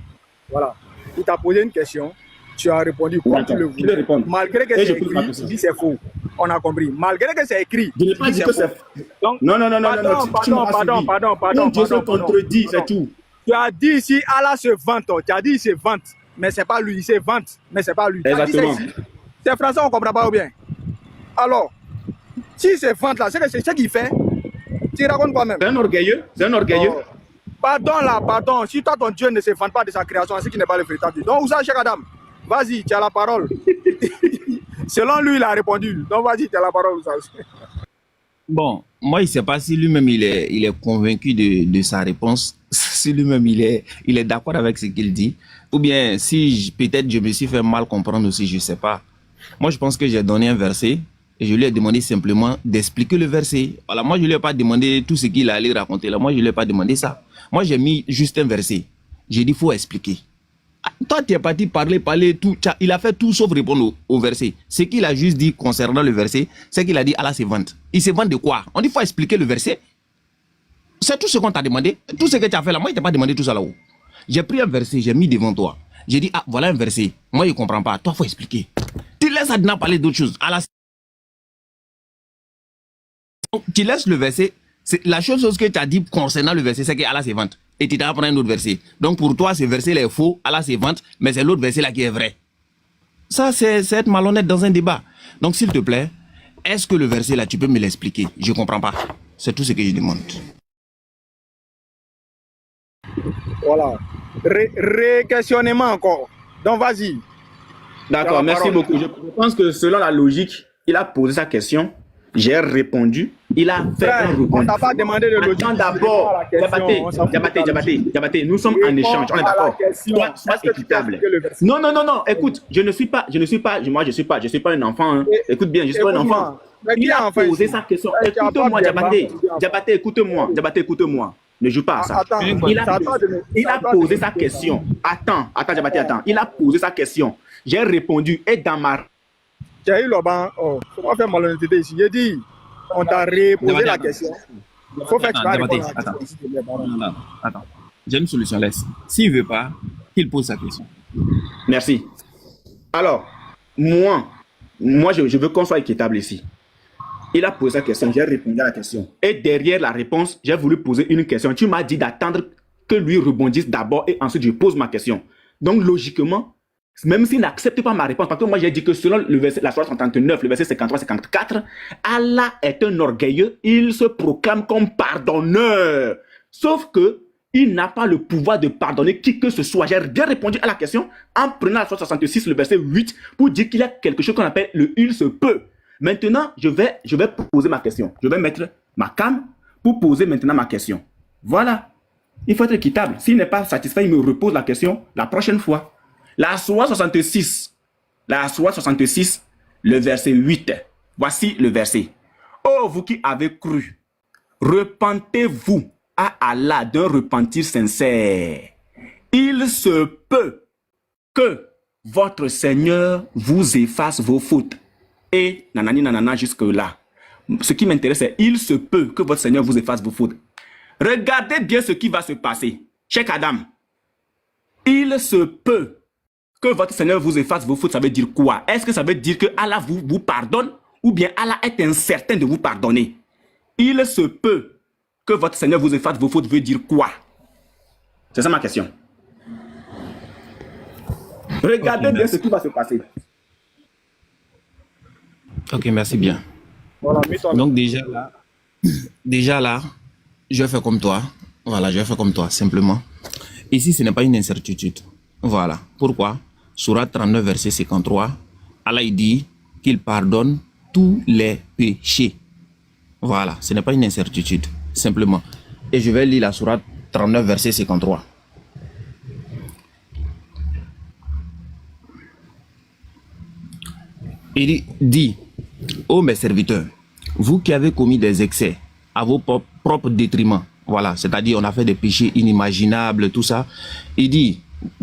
Voilà. Il t'a posé une question. Tu as répondu comme tu le voulais. Malgré que c'est écrit, tu dis c'est faux. On a compris. Malgré que c'est écrit. Je n'ai pas dit que c'est faux. Non. Pardon. Dieu se contredit, c'est tout. Tu as dit ici, Allah se vante. Tu as dit il se vante. Mais c'est pas lui. Il se vante. Mais c'est pas lui. Exactement. C'est français, on ne comprend pas ou bien. Alors, si c'est vante là, c'est ce qu'il fait. Tu racontes quoi même? C'est un orgueilleux. Oh. Pardon. Si toi, ton Dieu ne se vante pas de sa création, c'est qu'il n'est pas le véritable Dieu. Donc, où ça, Cheikh Adam? Vas-y, tu as la parole. Selon lui, il a répondu. Donc, vas-y, tu as la parole. Bon, moi, je ne sais pas si lui-même, il est convaincu de sa réponse. Si lui-même, il est d'accord avec ce qu'il dit. Ou bien, si peut-être je me suis fait mal comprendre aussi, je ne sais pas. Moi, je pense que j'ai donné un verset. Et je lui ai demandé simplement d'expliquer le verset. Voilà, moi, je ne lui ai pas demandé tout ce qu'il allait raconter là. Moi, je ne lui ai pas demandé ça. Moi, j'ai mis juste un verset. J'ai dit, il faut expliquer. Toi, tu es parti parler, tout. Il a fait tout sauf répondre au verset. Ce qu'il a juste dit concernant le verset, c'est qu'il a dit, Allah se vante. Il se vante de quoi? On dit, il faut expliquer le verset. C'est tout ce qu'on t'a demandé. Tout ce que tu as fait là, moi, je ne t'ai pas demandé tout ça là-haut. J'ai pris un verset, j'ai mis devant toi. J'ai dit, ah, voilà un verset. Moi, je ne comprends pas. Toi, il faut expliquer. Tu laisses Adnan parler d'autres choses. Tu laisses le verset, la chose que tu as dit concernant le verset, c'est que Allah se vante. Et tu t'apprends un autre verset. Donc pour toi, ce verset est faux, Allah se vante, mais c'est l'autre verset là qui est vrai. Ça, c'est être malhonnête dans un débat. Donc s'il te plaît, est-ce que le verset là, tu peux me l'expliquer? Je ne comprends pas. C'est tout ce que je demande. Voilà. Réquestionnement encore. Donc vas-y. D'accord, merci beaucoup. Je pense que selon la logique, il a posé sa question. J'ai répondu. Il a fait un rebondissement. On t'a pas demandé de logique. Attends d'abord. Diabaté, nous sommes en échange. On est d'accord. Sois équitable. Non. Écoute, je ne suis pas un enfant. Hein. Écoute bien, je suis pas un enfant. Il a posé sa question. Écoute-moi, Diabaté, écoute-moi. Ne joue pas à ça. Il a posé sa question. Attends, Diabaté, attends. Il a posé sa question. J'ai répondu. Et dans ma... J'ai eu le banc. Oh, faut pas faire malhonnêteté ici. J'ai dit, on t'a reposé la question. Il faut faire que tu vas répondre à la question. Attends. J'ai une solution, laisse. S'il ne veut pas, qu'il pose sa question. Merci. Alors, moi je veux qu'on soit équitable ici. Il a posé sa question, j'ai répondu à la question. Et derrière la réponse, j'ai voulu poser une question. Tu m'as dit d'attendre que lui rebondisse d'abord et ensuite je pose ma question. Donc, logiquement, même s'il n'accepte pas ma réponse, parce que moi j'ai dit que selon le verset, la sourate 39, le verset 53-54, Allah est un orgueilleux, il se proclame comme pardonneur. Sauf que il n'a pas le pouvoir de pardonner qui que ce soit. J'ai bien répondu à la question en prenant la sourate 66, le verset 8, pour dire qu'il y a quelque chose qu'on appelle le il se peut. Maintenant, je vais poser ma question. Je vais mettre ma cam pour poser maintenant ma question. Voilà. Il faut être équitable. S'il n'est pas satisfait, il me repose la question la prochaine fois. La sourate 66, le verset 8. Voici le verset. Oh, vous qui avez cru, repentez-vous à Allah d'un repentir sincère. Il se peut que votre Seigneur vous efface vos fautes. Et nanana jusque-là. Ce qui m'intéresse, c'est il se peut que votre Seigneur vous efface vos fautes. Regardez bien ce qui va se passer. Cheikh Adam, il se peut que votre Seigneur vous efface vos fautes, ça veut dire quoi? Est-ce que ça veut dire que Allah vous pardonne ou bien Allah est incertain de vous pardonner? Il se peut que votre Seigneur vous efface vos fautes veut dire quoi? C'est ça ma question. Regardez bien ce qui va se passer. Ok, merci bien. Voilà, mets-toi. Donc déjà là, je vais faire comme toi. Voilà, je vais faire comme toi, simplement. Ici, ce n'est pas une incertitude. Voilà. Pourquoi? Sourate 39, verset 53, Allah il dit qu'il pardonne tous les péchés. Voilà, ce n'est pas une incertitude, simplement. Et je vais lire la sourate 39, verset 53. Il dit, ô mes serviteurs, vous qui avez commis des excès à vos propres détriments, voilà, c'est-à-dire on a fait des péchés inimaginables, tout ça, il dit,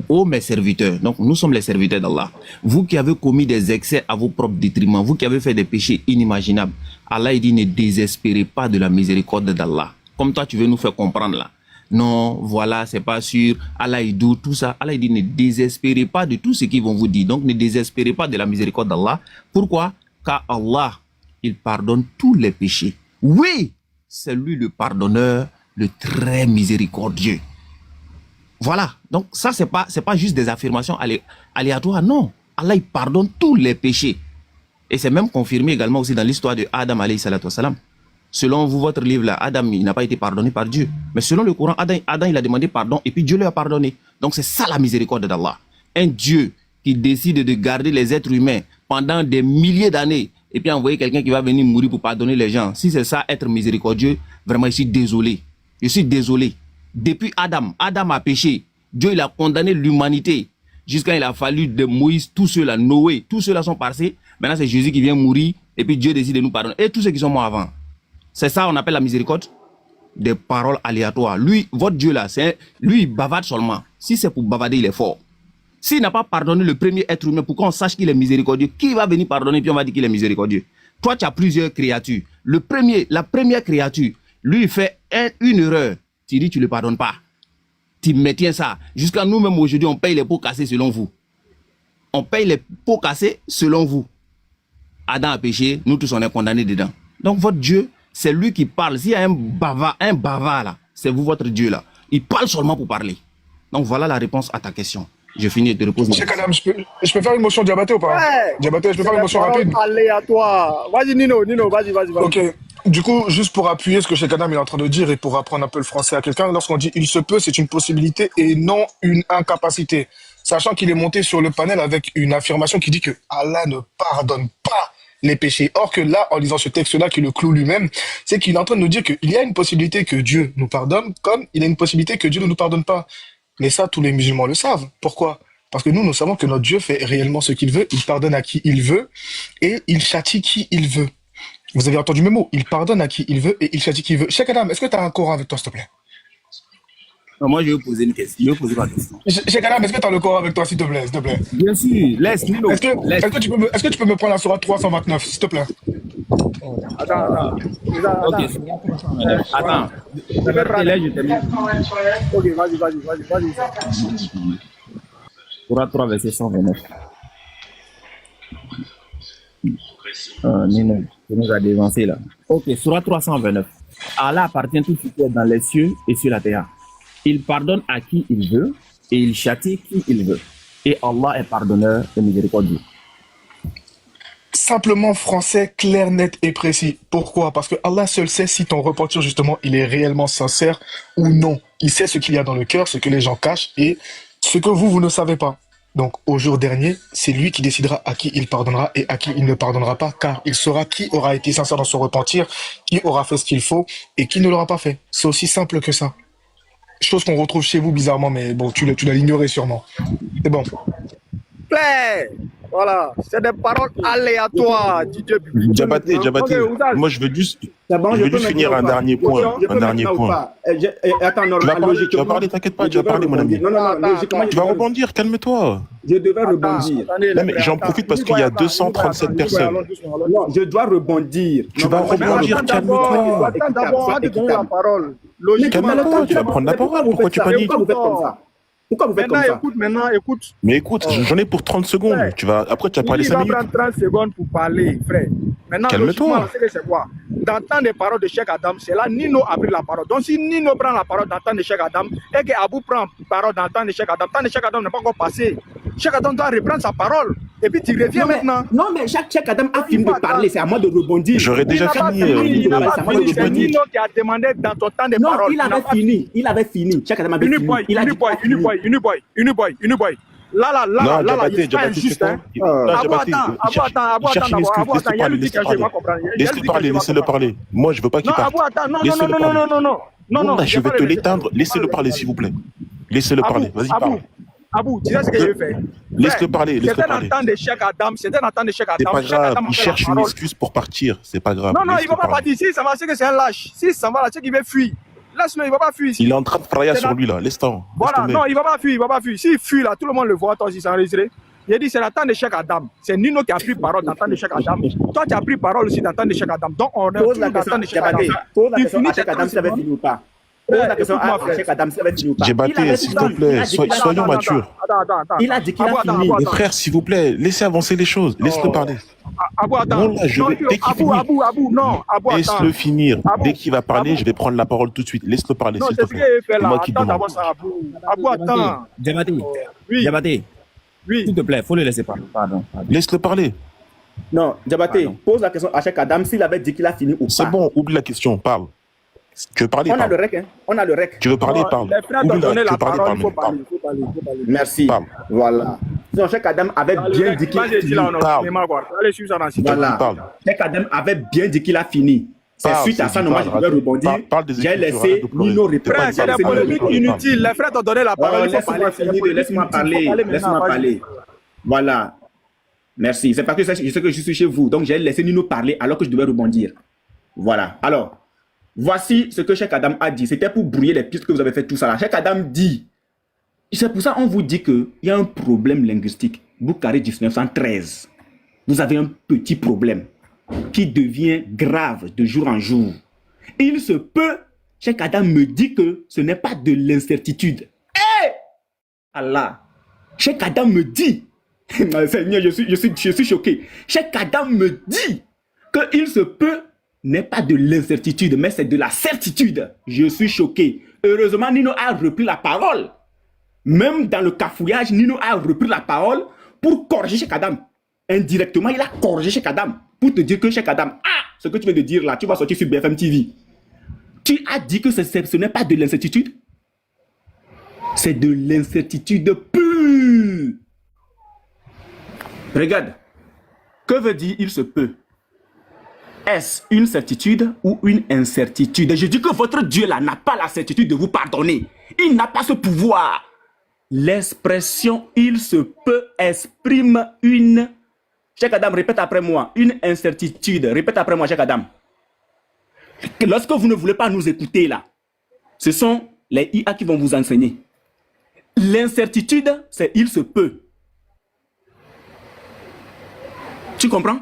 ô mes serviteurs, donc nous sommes les serviteurs d'Allah, vous qui avez commis des excès à vos propres détriments, vous qui avez fait des péchés inimaginables, Allah il dit, ne désespérez pas de la miséricorde d'Allah. Comme toi tu veux nous faire comprendre là. Non, voilà, c'est pas sûr, Allah il dit tout ça. Allah il dit, ne désespérez pas de tout ce qu'ils vont vous dire. Donc ne désespérez pas de la miséricorde d'Allah. Pourquoi? Car Allah, il pardonne tous les péchés. Oui, c'est lui le pardonneur, le très miséricordieux. Voilà, donc ça c'est pas juste des affirmations aléatoires, non. Allah il pardonne tous les péchés. Et c'est même confirmé également aussi dans l'histoire de Adam alayhi salatu wassalam. Selon vous, votre livre là, Adam il n'a pas été pardonné par Dieu. Mais selon le Coran, Adam il a demandé pardon et puis Dieu lui a pardonné. Donc c'est ça la miséricorde d'Allah. Un Dieu qui décide de garder les êtres humains pendant des milliers d'années et puis envoyer quelqu'un qui va venir mourir pour pardonner les gens. Si c'est ça être miséricordieux, vraiment je suis désolé. Je suis désolé. Depuis Adam a péché. Dieu il a condamné l'humanité. Jusqu'à il a fallu de Moïse, tous ceux-là, Noé, tous ceux-là sont passés. Maintenant c'est Jésus qui vient mourir et puis Dieu décide de nous pardonner. Et tous ceux qui sont morts avant. C'est ça on appelle la miséricorde? Des paroles aléatoires. Lui, votre Dieu là, lui il bavarde seulement. Si c'est pour bavarder, il est fort. S'il n'a pas pardonné le premier être humain pour qu'on sache qu'il est miséricordieux, qui va venir pardonner puis on va dire qu'il est miséricordieux? Toi tu as plusieurs créatures. La première créature, lui il fait une erreur. Tu dis tu ne le pardonnes pas. Tu maintiens ça. Jusqu'à nous-mêmes aujourd'hui, on paye les pots cassés selon vous. On paye les pots cassés selon vous. Adam a péché, nous tous on est condamnés dedans. Donc votre Dieu, c'est lui qui parle. S'il y a un bavard là, c'est vous votre Dieu là. Il parle seulement pour parler. Donc voilà la réponse à ta question. Je finis de te reposer. Cheikh Adam, je peux faire une motion Diabaté ou pas? Ouais. Diabaté, je peux faire une motion rapide? Aléatoire. Vas-y Nino, vas-y. Ok. Du coup, juste pour appuyer ce que Cheikh Adam est en train de dire et pour apprendre un peu le français à quelqu'un, lorsqu'on dit il se peut, c'est une possibilité et non une incapacité. Sachant qu'il est monté sur le panel avec une affirmation qui dit que Allah ne pardonne pas les péchés. Or que là, en lisant ce texte-là, qui le cloue lui-même, c'est qu'il est en train de nous dire qu'il y a une possibilité que Dieu nous pardonne, comme il y a une possibilité que Dieu ne nous pardonne pas. Mais ça, tous les musulmans le savent. Pourquoi? Parce que nous savons que notre Dieu fait réellement ce qu'il veut, il pardonne à qui il veut et il châtie qui il veut. Vous avez entendu mes mots, il pardonne à qui il veut et il châtie qui il veut. Cheikh Adam, est-ce que tu as un Coran avec toi, s'il te plaît? Non, moi, je vais poser une question. Je vais poser ma question. Cheikh Adam, est-ce que tu as le Coran avec toi, s'il te plaît? Bien sûr, laisse, Nino. Est-ce que tu peux me prendre la sourate 329, s'il te plaît? Attends. Ok, attends. Là, je termine. Ok, vas-y. Sourate 3, verset 129. Nino, tu nous as dévancé là. Ok, Sourate 329. Allah appartient tout ce qui est dans les cieux et sur la terre. Il pardonne à qui il veut et il châtie qui il veut. Et Allah est pardonneur et miséricordieux. Simplement français, clair, net et précis. Pourquoi? Parce que Allah seul sait si ton repentir, justement, il est réellement sincère ou non. Il sait ce qu'il y a dans le cœur, ce que les gens cachent et ce que vous ne savez pas. Donc, au jour dernier, c'est lui qui décidera à qui il pardonnera et à qui il ne pardonnera pas, car il saura qui aura été sincère dans son repentir, qui aura fait ce qu'il faut et qui ne l'aura pas fait. C'est aussi simple que ça. Chose qu'on retrouve chez vous bizarrement, mais bon, tu l'as ignoré sûrement. C'est bon. Play. Voilà, c'est des paroles aléatoires. Diabaté, moi je veux juste, finir un dernier point. Attends, tu vas parler, t'inquiète pas, tu vas parler, mon ami. Non, tu vas rebondir, calme-toi. Je devais rebondir. Non, mais j'en profite parce qu'il y a 237 personnes. Non, je dois rebondir. Tu vas rebondir, calme-toi. Attends d'abord, on te donne la parole. Calme-toi, tu vas prendre la parole. Pourquoi tu paniques? Pourquoi vous faites comme ça? Maintenant, écoute. Mais écoute, j'en ai pour 30 secondes. Après, tu vas parler 5 minutes. Il va prendre 30 secondes pour parler, frère. Maintenant, Calme-toi. logiquement, c'est quoi? D'entendre les paroles de Cheikh Adam, c'est là Nino a pris la parole. Donc, si Nino prend la parole d'entendre Cheikh Adam et que Abou prend la parole d'entendre Cheikh Adam, tant que Cheikh Adam n'est pas encore passé, Cheikh Adam doit reprendre sa parole. Et puis, tu reviens maintenant. Non, mais Cheikh Adam a fini de parler. C'est à moi de rebondir. J'aurais déjà fini. Il n'a pas c'est à moi fini. de C'est rebondir. Nino qui a demandé dans ton temps de Non, parole. il avait fini. Il avait fini. Cheikh Adam avait fini. Il a dit Uniboy. Là, il est pas injuste. Abou, attends, il y a lui dit que je vais comprendre. Laisse-le parler, laissez-le parler. Moi, je veux pas qu'il Non, parle. Abou, attends, non, Je vais te l'éteindre. Laissez-le parler, s'il vous plaît. Laissez-le parler. Vas-y, parle. Abou, tu sais ce que je fais? Laisse-le parler, laisse-le C'était parler. l'entente de Cheikh Adam, C'est pas grave, il cherche une excuse pour partir. C'est pas grave. Non, il laisse-le va pas parler. partir ici, ça va, c'est que c'est un lâche. Si ça va là, c'est qu'il va fuir. Laisse-le, il va pas fuir ici. Il est en train de fryer sur lui, là. Laisse-le. Voilà, non, il va pas fuir. S'il fuit là, tout le monde le voit, toi aussi, c'est enregistré. Il a dit, c'est l'entente de Cheikh Adam. C'est Nino qui a pris parole d'entendre de Cheikh Adam. Toi, tu as pris parole aussi d'entendre de Cheikh Adam. Donc, on a Pose tout la question d'entendre de Cheikh Adam. Pose la Il question finit à Cheikh Adam s'il avait fini ou pas. Pose la question à Cheikh Adam s'il avait fini ou pas. Djabaté, s'il te plaît, soyons matures. Attends. Il a dit qu'il a fini. Les frères, s'il vous plaît, laissez avancer les choses. Laisse-le parler. Abou, attends. Non, là, je vais- dès qu'il finit. Abou, non. Abou, attends. Laisse-le finir. Abou, Dès qu'il va parler, Abou. je vais prendre la parole tout de suite. Laisse-le parler, Non, s'il te c'est ce plaît. qu'il fait C'est là. moi qui Attends demande. d'abord ça, Abou. Abou, attends. Djabaté, Oui, Djabaté, oui. s'il te plaît, faut le laisser parler. Pardon. Laisse-le parler. Non, Djabaté, Pardon. pose la question à Cheikh Adam s'il avait dit qu'il a fini ou pas. C'est bon, oublie la question, parle. Tu veux parler, On a le parle. rec, hein. On a le rec. Tu veux parler, parle. Les frères Oublie t'ont donné tu la veux parler, parole, il faut parle. parler. Merci. Parle. Voilà. Sinon, Cheikh Adam avait bien dit qu'il a Vas-y, fini. là, on a Parle. cinéma, quoi. Allez, suivre ça dans le site. Voilà. Parle. Cheikh Adam avait bien dit qu'il a fini. C'est Parle, suite à c'est ça, du moi, je parle. devais rebondir. Parle des J'ai écritures, laissé arrête de pleurer. Nino T'es pas répondre. Frère, c'est Parle, des parle, polémiques parle. inutiles. Les frères t'ont donné la parole, il faut parler. Laisse-moi parler. Laisse-moi parler. Voilà. Merci. C'est parce que je sais que je suis chez vous. Donc, j'ai laissé Nino parler alors que je devais rebondir. Voilà. Alors, voici ce que Cheikh Adam a dit. C'était pour brouiller les pistes que vous avez fait tout ça là. Cheikh Adam dit, c'est pour ça qu'on vous dit qu'il y a un problème linguistique. Boukari 1913. Vous avez un petit problème qui devient grave de jour en jour. Il se peut, Cheikh Adam me dit que ce n'est pas de l'incertitude. Hé! Allah! Cheikh Adam me dit, Seigneur, je suis choqué. Cheikh Adam me dit qu'il se peut n'est pas de l'incertitude, mais c'est de la certitude. Je suis choqué. Heureusement, Nino a repris la parole. Même dans le cafouillage, Nino a repris la parole pour corriger Cheikh Adam. Indirectement, il a corrigé Cheikh Adam pour te dire que Cheikh Adam, ce que tu viens de dire là, tu vas sortir sur BFM TV. Tu as dit que ce n'est pas de l'incertitude. C'est de l'incertitude pure. Regarde. Que veut dire il se peut? Est-ce une certitude ou une incertitude? Je dis que votre Dieu là n'a pas la certitude de vous pardonner. Il n'a pas ce pouvoir. L'expression il se peut exprime une... Cheikh Adam, répète après moi. Une incertitude. Répète après moi, Cheikh Adam. Lorsque vous ne voulez pas nous écouter là, ce sont les IA qui vont vous enseigner. L'incertitude, c'est il se peut. Tu comprends?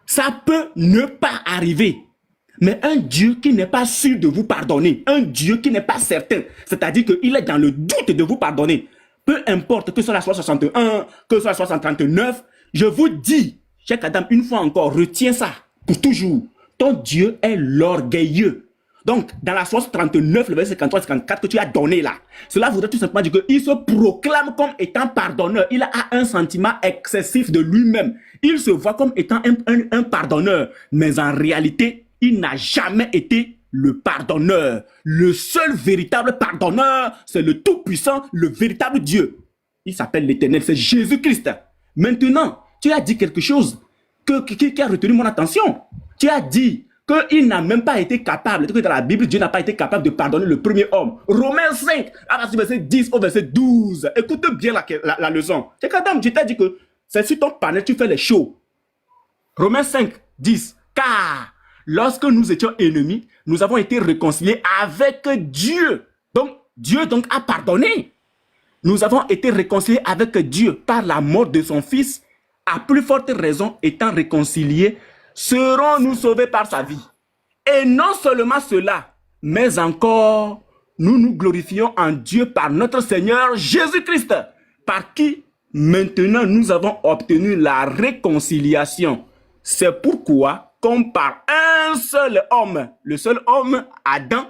Ça peut ne pas arriver. Mais un Dieu qui n'est pas sûr de vous pardonner, un Dieu qui n'est pas certain, c'est-à-dire qu'il est dans le doute de vous pardonner, peu importe que ce soit la 61, que ce soit la 639, je vous dis, Cheikh Adam, une fois encore, retiens ça pour toujours. Ton Dieu est l'orgueilleux. Donc, dans la source 39, le verset 53-54 que tu as donné là, cela voudrait tout simplement dire qu'il se proclame comme étant pardonneur. Il a un sentiment excessif de lui-même. Il se voit comme étant un pardonneur. Mais en réalité, il n'a jamais été le pardonneur. Le seul véritable pardonneur, c'est le Tout-Puissant, le véritable Dieu. Il s'appelle l'Éternel, c'est Jésus-Christ. Maintenant, tu as dit quelque chose qui a retenu mon attention. Tu as dit qu'il n'a même pas été capable, que dans la Bible, Dieu n'a pas été capable de pardonner le premier homme. Romains 5, à partir du verset 10 au verset 12. Écoute bien la leçon. C'est quand même, je t'ai dit que c'est sur ton panel, tu fais les shows. Romains 5, 10. Car lorsque nous étions ennemis, nous avons été réconciliés avec Dieu. Donc, Dieu a pardonné. Nous avons été réconciliés avec Dieu par la mort de son Fils. À plus forte raison, étant réconciliés, serons-nous sauvés par sa vie. Et non seulement cela, mais encore, nous nous glorifions en Dieu par notre Seigneur Jésus-Christ, par qui maintenant nous avons obtenu la réconciliation. C'est pourquoi, comme par un seul homme, le seul homme, Adam,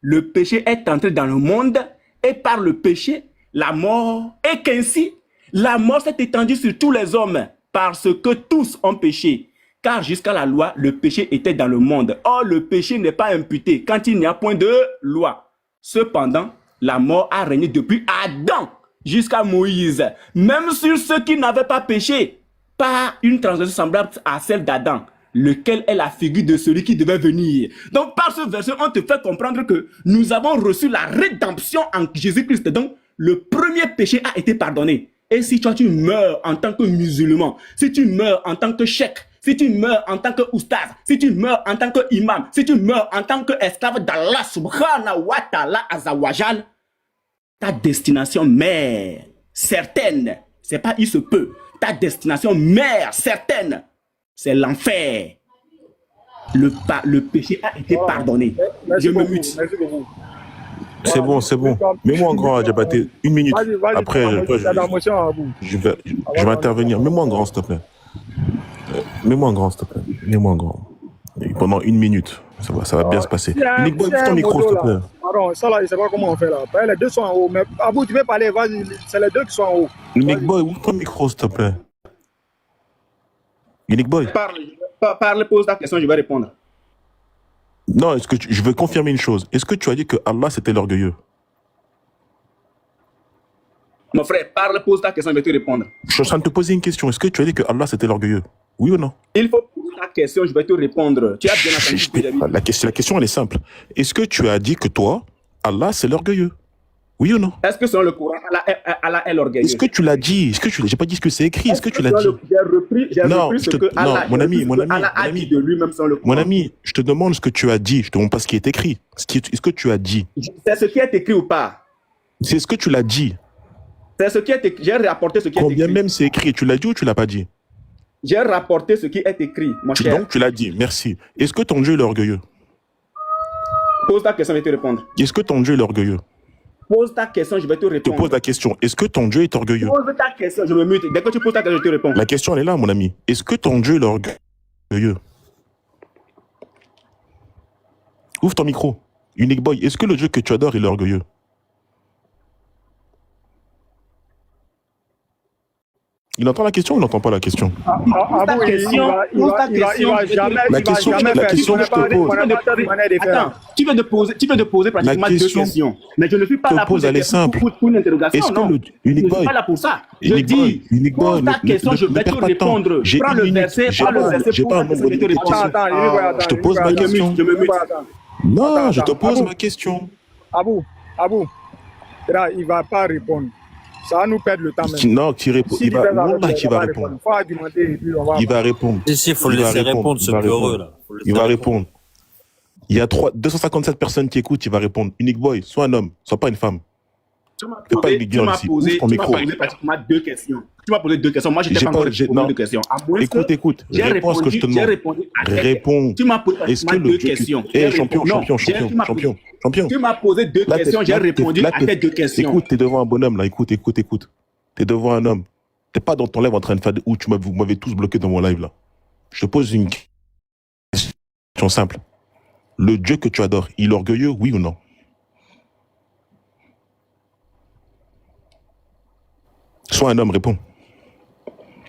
le péché est entré dans le monde et par le péché, la mort, et qu'ainsi, la mort s'est étendue sur tous les hommes parce que tous ont péché. Car jusqu'à la loi, le péché était dans le monde. Or, le péché n'est pas imputé quand il n'y a point de loi. Cependant, la mort a régné depuis Adam jusqu'à Moïse, même sur ceux qui n'avaient pas péché, par une transgression semblable à celle d'Adam, lequel est la figure de celui qui devait venir. Donc, par ce verset, on te fait comprendre que nous avons reçu la rédemption en Jésus-Christ. Donc, le premier péché a été pardonné. Et si toi, tu meurs en tant que musulman, si tu meurs en tant que cheikh, si tu meurs en tant que oustaz, si tu meurs en tant que imam, si tu meurs en tant qu'esclave d'Allah subhanahu wa ta'ala azawajal, ta destination mère certaine, c'est pas il se peut, ta destination mère certaine, c'est l'enfer. Le péché a été pardonné. Je me mute. Merci beaucoup. C'est bon, c'est bon. Mets-moi en grand, Adjabaté. Une minute. Après, je vais intervenir. Mets-moi en grand, s'il te plaît. Mets-moi en grand, s'il te plaît. Mets-moi en grand. Et pendant une minute. Ça va bien se passer. Nick Boy, ouvre ton micro, s'il te plaît. Pardon, ça là, je ne sais pas comment on fait là. Les deux sont en haut. Mais Abou, tu peux parler, vas-y. C'est les deux qui sont en haut. Nick Boy, ouvre ton micro, s'il te plaît. Nick Boy. Parle, pose ta question, je vais répondre. Non, je veux confirmer une chose. Est-ce que tu as dit que Allah c'était l'orgueilleux? Mon frère, parle, pose ta question, je vais te répondre. Je suis en train de te poser une question. Est-ce que tu as dit que Allah c'était l'orgueilleux? Oui ou non? Il faut poser ta question, je vais te répondre. Tu as bien entendu ce que j'ai dit. La question, elle est simple. Est-ce que tu as dit que toi, Allah c'est l'orgueilleux? Oui ou non? Est-ce que selon le Coran, Allah est l'orgueilleux? Est-ce que tu l'as dit? J'ai pas dit ce que c'est écrit. Est-ce que tu l'as dit? J'ai repris ce que Allah, mon ami, a dit de lui-même selon le Coran. Mon ami, je te demande ce que tu as dit. Je te demande pas ce qui est écrit. Est-ce que tu as dit? C'est ce qui est écrit ou pas? C'est ce que tu l'as dit. C'est ce qui est écrit. J'ai rapporté ce qui est écrit. Combien même c'est écrit, tu l'as dit ou tu l'as pas dit? J'ai rapporté ce qui est écrit, mon cher. Donc tu l'as dit, merci. Est-ce que ton Dieu est orgueilleux? Pose ta question, je vais te répondre. Est-ce que ton Dieu est orgueilleux? Pose ta question, je vais te répondre. Je te pose la question. Est-ce que ton Dieu est orgueilleux? Pose ta question, je me mute. Dès que tu poses ta question, je te réponds. La question, elle est là, mon ami. Est-ce que ton Dieu est orgueilleux? Ouvre ton micro. Unique Boy, est-ce que le Dieu que tu adores, il est orgueilleux? Il entend la question ou il n'entend pas la question? La question que je te pose. Attends, tu viens de poser pratiquement deux questions. Mais je ne suis pas là pour une interrogation. Non, je ne suis pas là pour ça. Je dis, pose ta question, je vais te répondre. Prends le verset, pour te répondre. Je te pose ma question. Non, je te pose ma question. Abou, là, il ne va pas répondre. Ça va nous perdre le temps même. Non, il va répondre. Il va répondre. Ici, il faut le laisser répondre, ce peureux là. Il va répondre. Il y a 257 personnes qui écoutent, il va répondre. Unique Boy, sois un homme, sois pas une femme. Tu m'as posé pratiquement deux questions. Tu m'as posé deux questions. Moi, je n'ai pas encore répondu deux questions. Écoute. Réponds à ce que je te demande. Réponds. Tu m'as posé pratiquement deux questions. Champion. Tu m'as posé deux questions, j'ai répondu à tes deux questions. Écoute, t'es devant un bonhomme là. Écoute. T'es devant un homme. T'es pas dans ton live en train de faire où vous m'avez tous bloqué dans mon live là. Je te pose une question simple. Le Dieu que tu adores, il est orgueilleux, oui ou non? Sois un homme, réponds.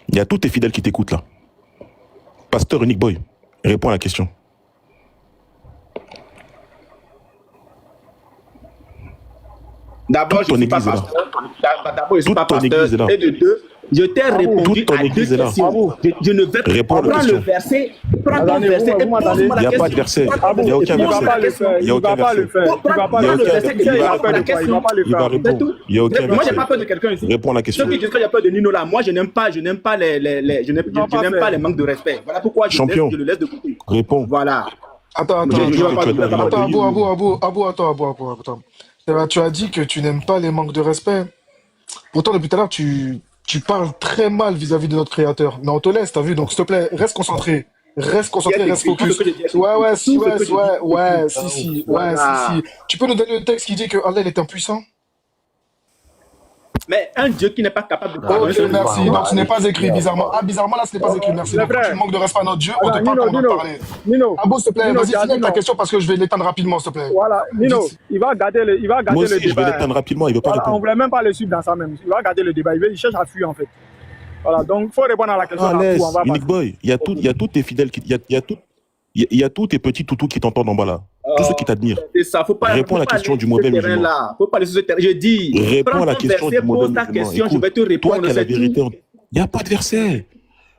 Il y a tous tes fidèles qui t'écoutent là. Pasteur Unique Boy, réponds à la question. D'abord, je ne suis pas pasteur. D'abord, je ne suis pas pasteur. Et de deux, je t'ai répondu à deux questions. Je ne vais pas prendre le verset. Prends ton verset et pose-moi la question. Il n'y a pas de verset. Il n'y a aucun verset. Il n'y a aucun verset. Il va répondre. Il n'y a aucun verset. Moi, je n'ai pas peur de quelqu'un ici. Réponds à la question. Ceux qui disent qu'il y a peur de Nino là, moi, je n'aime pas les manques de respect. Voilà pourquoi je le laisse de côté. Réponds. Voilà. Attends, Abou. Tu as dit que tu n'aimes pas les manques de respect. Pourtant, depuis tout à l'heure, tu parles très mal vis-à-vis de notre créateur. Mais on te laisse, t'as vu? Donc, s'il te plaît, reste concentré. Reste focus. Si. Tu peux nous donner le texte qui dit que Allah est impuissant? Mais un Dieu qui n'est pas capable de Ok, pardonner. merci. Donc ce n'est pas écrit, bizarrement. Ah, bizarrement, là, ce n'est pas écrit, merci. C'est Donc vrai. tu manques de respect à notre Dieu, on te Alors, parle comme on doit Nino, parler. Nino, Abou, s'il te plaît, Nino, vas-y, finis avec ta Nino. question parce que je vais l'éteindre rapidement, s'il te plaît. Voilà, Nino, Vite. il va garder le Moi débat. aussi, je vais l'éteindre rapidement, il veut pas Voilà, on ne répondre. voulait même pas le suivre dans ça même. Il va garder le débat. Il cherche à fuir en fait. Voilà, donc il faut répondre à la question. Ah, dans tout, laisse, on va Unique passer. Boy, il y a tous tes fidèles, il y a tous tes petits toutous qui t'entendent en bas là. Tous ceux qui t'admirent. C'est ça, faut pas Réponds à la question du mauvais musulman. là. Faut pas laisser ce terrain. Je dis, Réponds prends à la ton question verset, du mauvais pose ta musulman. question, je Écoute, vais te toi répondre. qui as la c'est vérité, tout. il n'y a pas de verset.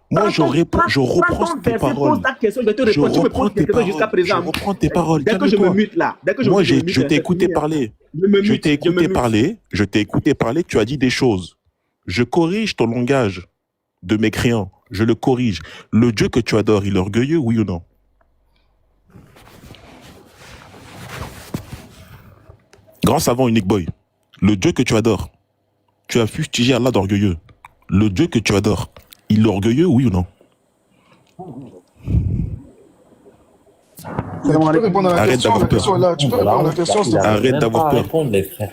Moi, Prends je ton- réponds, je prends reprends ton tes verset, paroles. pose ta question, je vais te Je répondre. Tu me reprends poses tes des questions jusqu'à paroles. présent. Je reprends tes paroles. Dès que je me Calme-toi. mute là, dès que je Moi, me je mute, t'ai c'est écouté fini, hein. parler. Je me Je mute, t'ai je me écouté mute. parler. Je t'ai écouté parler. Tu as dit des choses. Je corrige ton langage de mécréant. Je le corrige. Le Dieu que tu adores, il est orgueilleux, oui ou non? Grand savant, Unique Boy. Le Dieu que tu adores, tu as fustigé Allah d'orgueilleux. Le Dieu que tu adores, il est orgueilleux, oui ou non? Tu peux répondre à la Arrête question, d'avoir la question est là. Tu peux répondre à la question, s'il te plaît. Arrête d'avoir peur. répondre, les frères.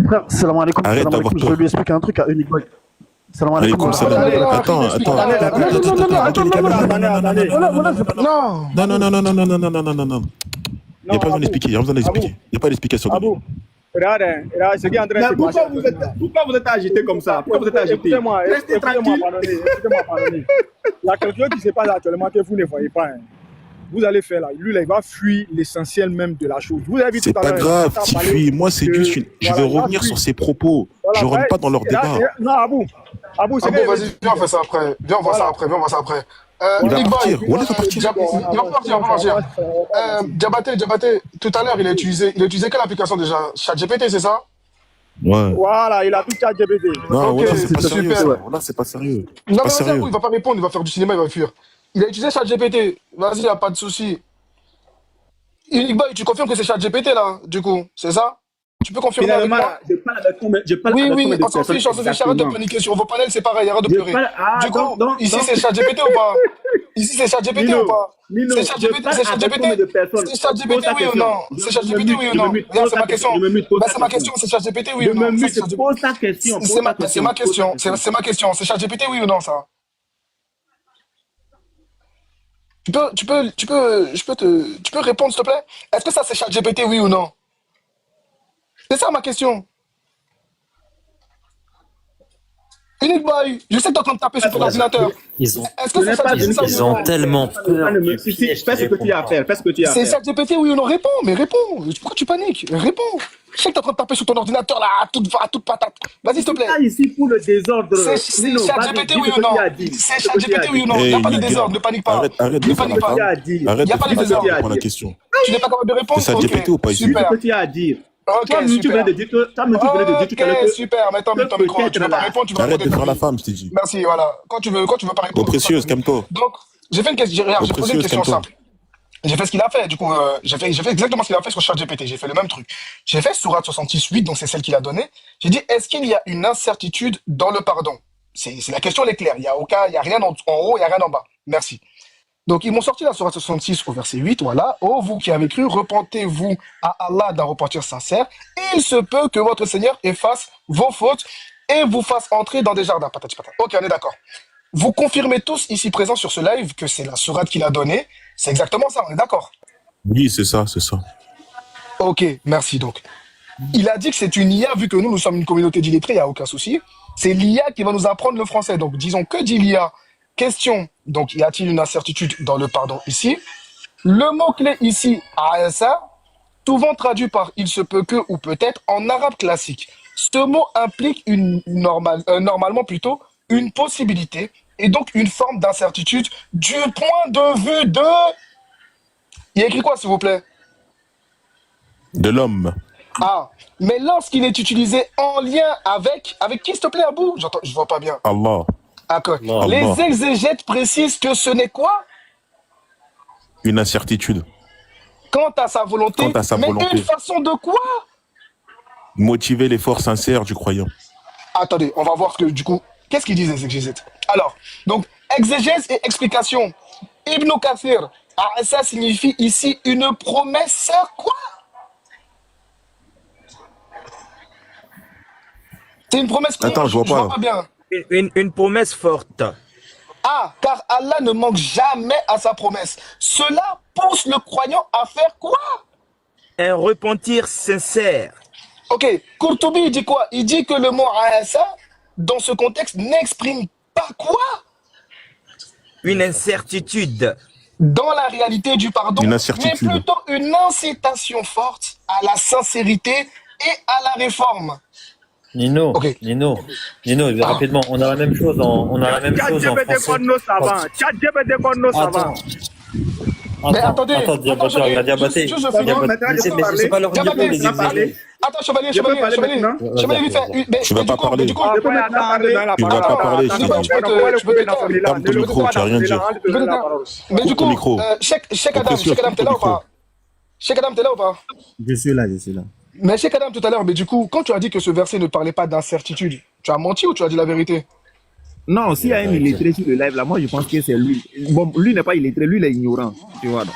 Frère, salam alaikum, Arrête salam d'avoir alaikum. Je peur. vais lui expliquer un truc à Unique Boy. Salam alaikum. Alaikum salam. Attendez, Attends. Non. Non. Il n'y a pas besoin d'expliquer. Il n'y a pas besoin d'expliquer. Il n'y a pas d'explication. Abou, regarde ce qui est en train de Mais se pourquoi passer. pourquoi vous êtes agité comme ça? Pourquoi vous êtes agité? Écoutez-moi, Restez écoutez-moi, tranquille. pardonnez. Il y a quelque chose qui se passe actuellement que vous ne voyez pas. Hein. Vous allez faire là, lui là, il va fuir l'essentiel même de la chose. Vous avez vu C'est tout à pas l'heure, grave. il a S'il parlé fuit, moi, c'est de- juste une... Je vais voilà, il va revenir fuir. sur ses propos. Voilà, Je rentre pas dans leur et là, débat. non, Abou, c'est Abou, vas-y, viens, on fait ça après. Viens, on voit ça après. Il va Big Boy, partir. Voilà, il va partir. Il va partir. Diabaté, tout à l'heure, il a utilisé quelle application déjà? ChatGPT, c'est ça? Ouais. Voilà, il a tout chat GPT. Non, Ok, voilà, c'est pas super. sérieux. Ça. Voilà, c'est pas sérieux. Non, Pas mais sérieux. vas-y, il va pas répondre, il va faire du cinéma, il va fuir. Il a utilisé ChatGPT. Vas-y, il n'y a pas de souci. Unique Boy, tu confirmes que c'est ChatGPT là, du coup, c'est ça? Tu peux confirmer avec Finalement, moi? je parle avec combien Oui, de on s'en personnes fiche, arrête de exactement? paniquer. Sur vos panels, c'est pareil, arrête de Je pleurer. parle- ah, Du coup, donc- ici, donc- c'est ChatGPT ou pas? Ici, c'est ChatGPT Nino, ou pas? Nino, C'est je ChatGPT, parle c'est avec combien de ChatGPT? personnes? C'est ChatGPT, Pose ta oui ou question. non? Je C'est me ChatGPT, mute, oui ou je me non? mute. Regarde, Pose c'est ta ma question. question, je me mute, pose Bah, ta c'est ma question. question, c'est ChatGPT, oui Je ou me non? mute, pose ta question. C'est ma question, c'est ma question. C'est ChatGPT, oui ou non, ça? Tu peux répondre, s'il te plaît? Est-ce que ça, c'est ChatGPT, oui ou non? C'est ça ma question. Unique Boy, je sais que t'es en train de taper sur ton ordinateur. Ils ont, Est-ce que c'est ChatGPT, ça, oui ils ou ont non? tellement peur. du Fais piège ce que tu as à faire. Fais ce que tu as à C'est faire. ChatGPT, oui ou non? Réponds, mais réponds. Pourquoi tu paniques? Réponds. Je sais que t'es en train de taper sur ton ordinateur là, à toute patate. Vas-y, s'il te plaît. Pas ici pour le désordre. C'est Nino, ChatGPT, vas-y, oui dis ou ce que non? tu as dit. C'est Dis ce que tu as ChatGPT, oui ou dit. non? Il n'y a pas de les désordre, gars, ne panique pas. Arrête Ne de faire panique la pas. femme. à dire. Arrête Y a de pas faire de la femme désordre. pour la question. Tu n'es pas capable de répondre? C'est ChatGPT ou pas ici? Dis ce Super. que tu as à dire. Ok, Toi-même, tu venais de dire que tout à l'heure Ok, que super. Mets ton micro. Tu veux pas répondre, tu vas Arrête de répondre. faire la femme, je t'ai dit. Merci, voilà. Quand tu veux pas répondre. Bon, précieuse, calme-toi. Donc, j'ai fait une question, regarde, Bon, j'ai posé une précieuse, question calme-toi. simple. J'ai fait ce qu'il a fait, du coup, j'ai fait exactement ce qu'il a fait sur ChatGPT, j'ai fait le même truc. J'ai fait Sourate 66.8, donc c'est celle qu'il a donnée. J'ai dit, est-ce qu'il y a une incertitude dans le pardon? C'est la question, elle est claire. Il y a rien en haut, il y a rien en bas. Merci. Donc, ils m'ont sorti la Sourate 66 au verset 8, voilà. Oh, vous qui avez cru, repentez-vous à Allah d'un repentir sincère. Il se peut que votre Seigneur efface vos fautes et vous fasse entrer dans des jardins. Patati patata. Ok, on est d'accord. Vous confirmez tous ici présents sur ce live que c'est la sourate qu'il a donnée. C'est exactement ça, on est d'accord? Oui, c'est ça, c'est ça. Ok, merci donc. Il a dit que c'est une IA, vu que nous sommes une communauté d'illettrés, il n'y a aucun souci. C'est l'IA qui va nous apprendre le français. Donc, disons, que dit l'IA? Question, donc, y a-t-il une incertitude dans le pardon ici? Le mot-clé ici, ASA, souvent traduit par il se peut que ou peut-être en arabe classique. Ce mot implique normalement plutôt une possibilité et donc une forme d'incertitude du point de vue de... Il y a écrit quoi, s'il vous plaît? De l'homme. Ah, mais lorsqu'il est utilisé en lien avec... Avec qui, s'il te plaît, Abou? Je vois pas bien. Allah. D'accord. Allah. Les exégètes précisent que ce n'est quoi? Une incertitude. Quant à sa volonté. Quant à sa mais volonté. une façon de quoi? Motiver l'effort sincère du croyant. Attendez, on va voir que du coup, qu'est-ce qu'ils disent les exégètes? Alors, donc, exégèse et explication. Ibn Kathir, ça signifie ici une promesse quoi? C'est une promesse quoi? Attends, je vois pas. bien. Une promesse forte. Ah, car Allah ne manque jamais à sa promesse. Cela pousse le croyant à faire quoi? Un repentir sincère. Ok, Courtoubi, il dit quoi? Il dit que le mot Aasa, dans ce contexte, n'exprime pas quoi? Une incertitude. Dans la réalité du pardon, Une mais incertitude. plutôt une incitation forte à la sincérité et à la réforme. Nino, Ok. Nino, rapidement, on a la même chose en français. Mais attendez, Diabaté. je finis. C'est pas leur niveau, les exégètes. Attends, chevalier, Tu vas pas parler. Du coup, Tu vas pas parler, je t'ai dit. Ferme ton micro, tu vas rien dire. Mais du Coupe ton coup, micro. Cheikh Adam, t'es là ou pas? Cheikh Adam, t'es là ou pas? Je suis là. Mais Cheikh Adam, tout à l'heure, mais du coup, quand tu as dit que ce verset ne parlait pas d'incertitude, tu as menti ou tu as dit la vérité? Non, s'il y a un illettré sur le live là, moi je pense que c'est lui. Bon, lui n'est pas illettré, lui il est ignorant. Tu vois donc.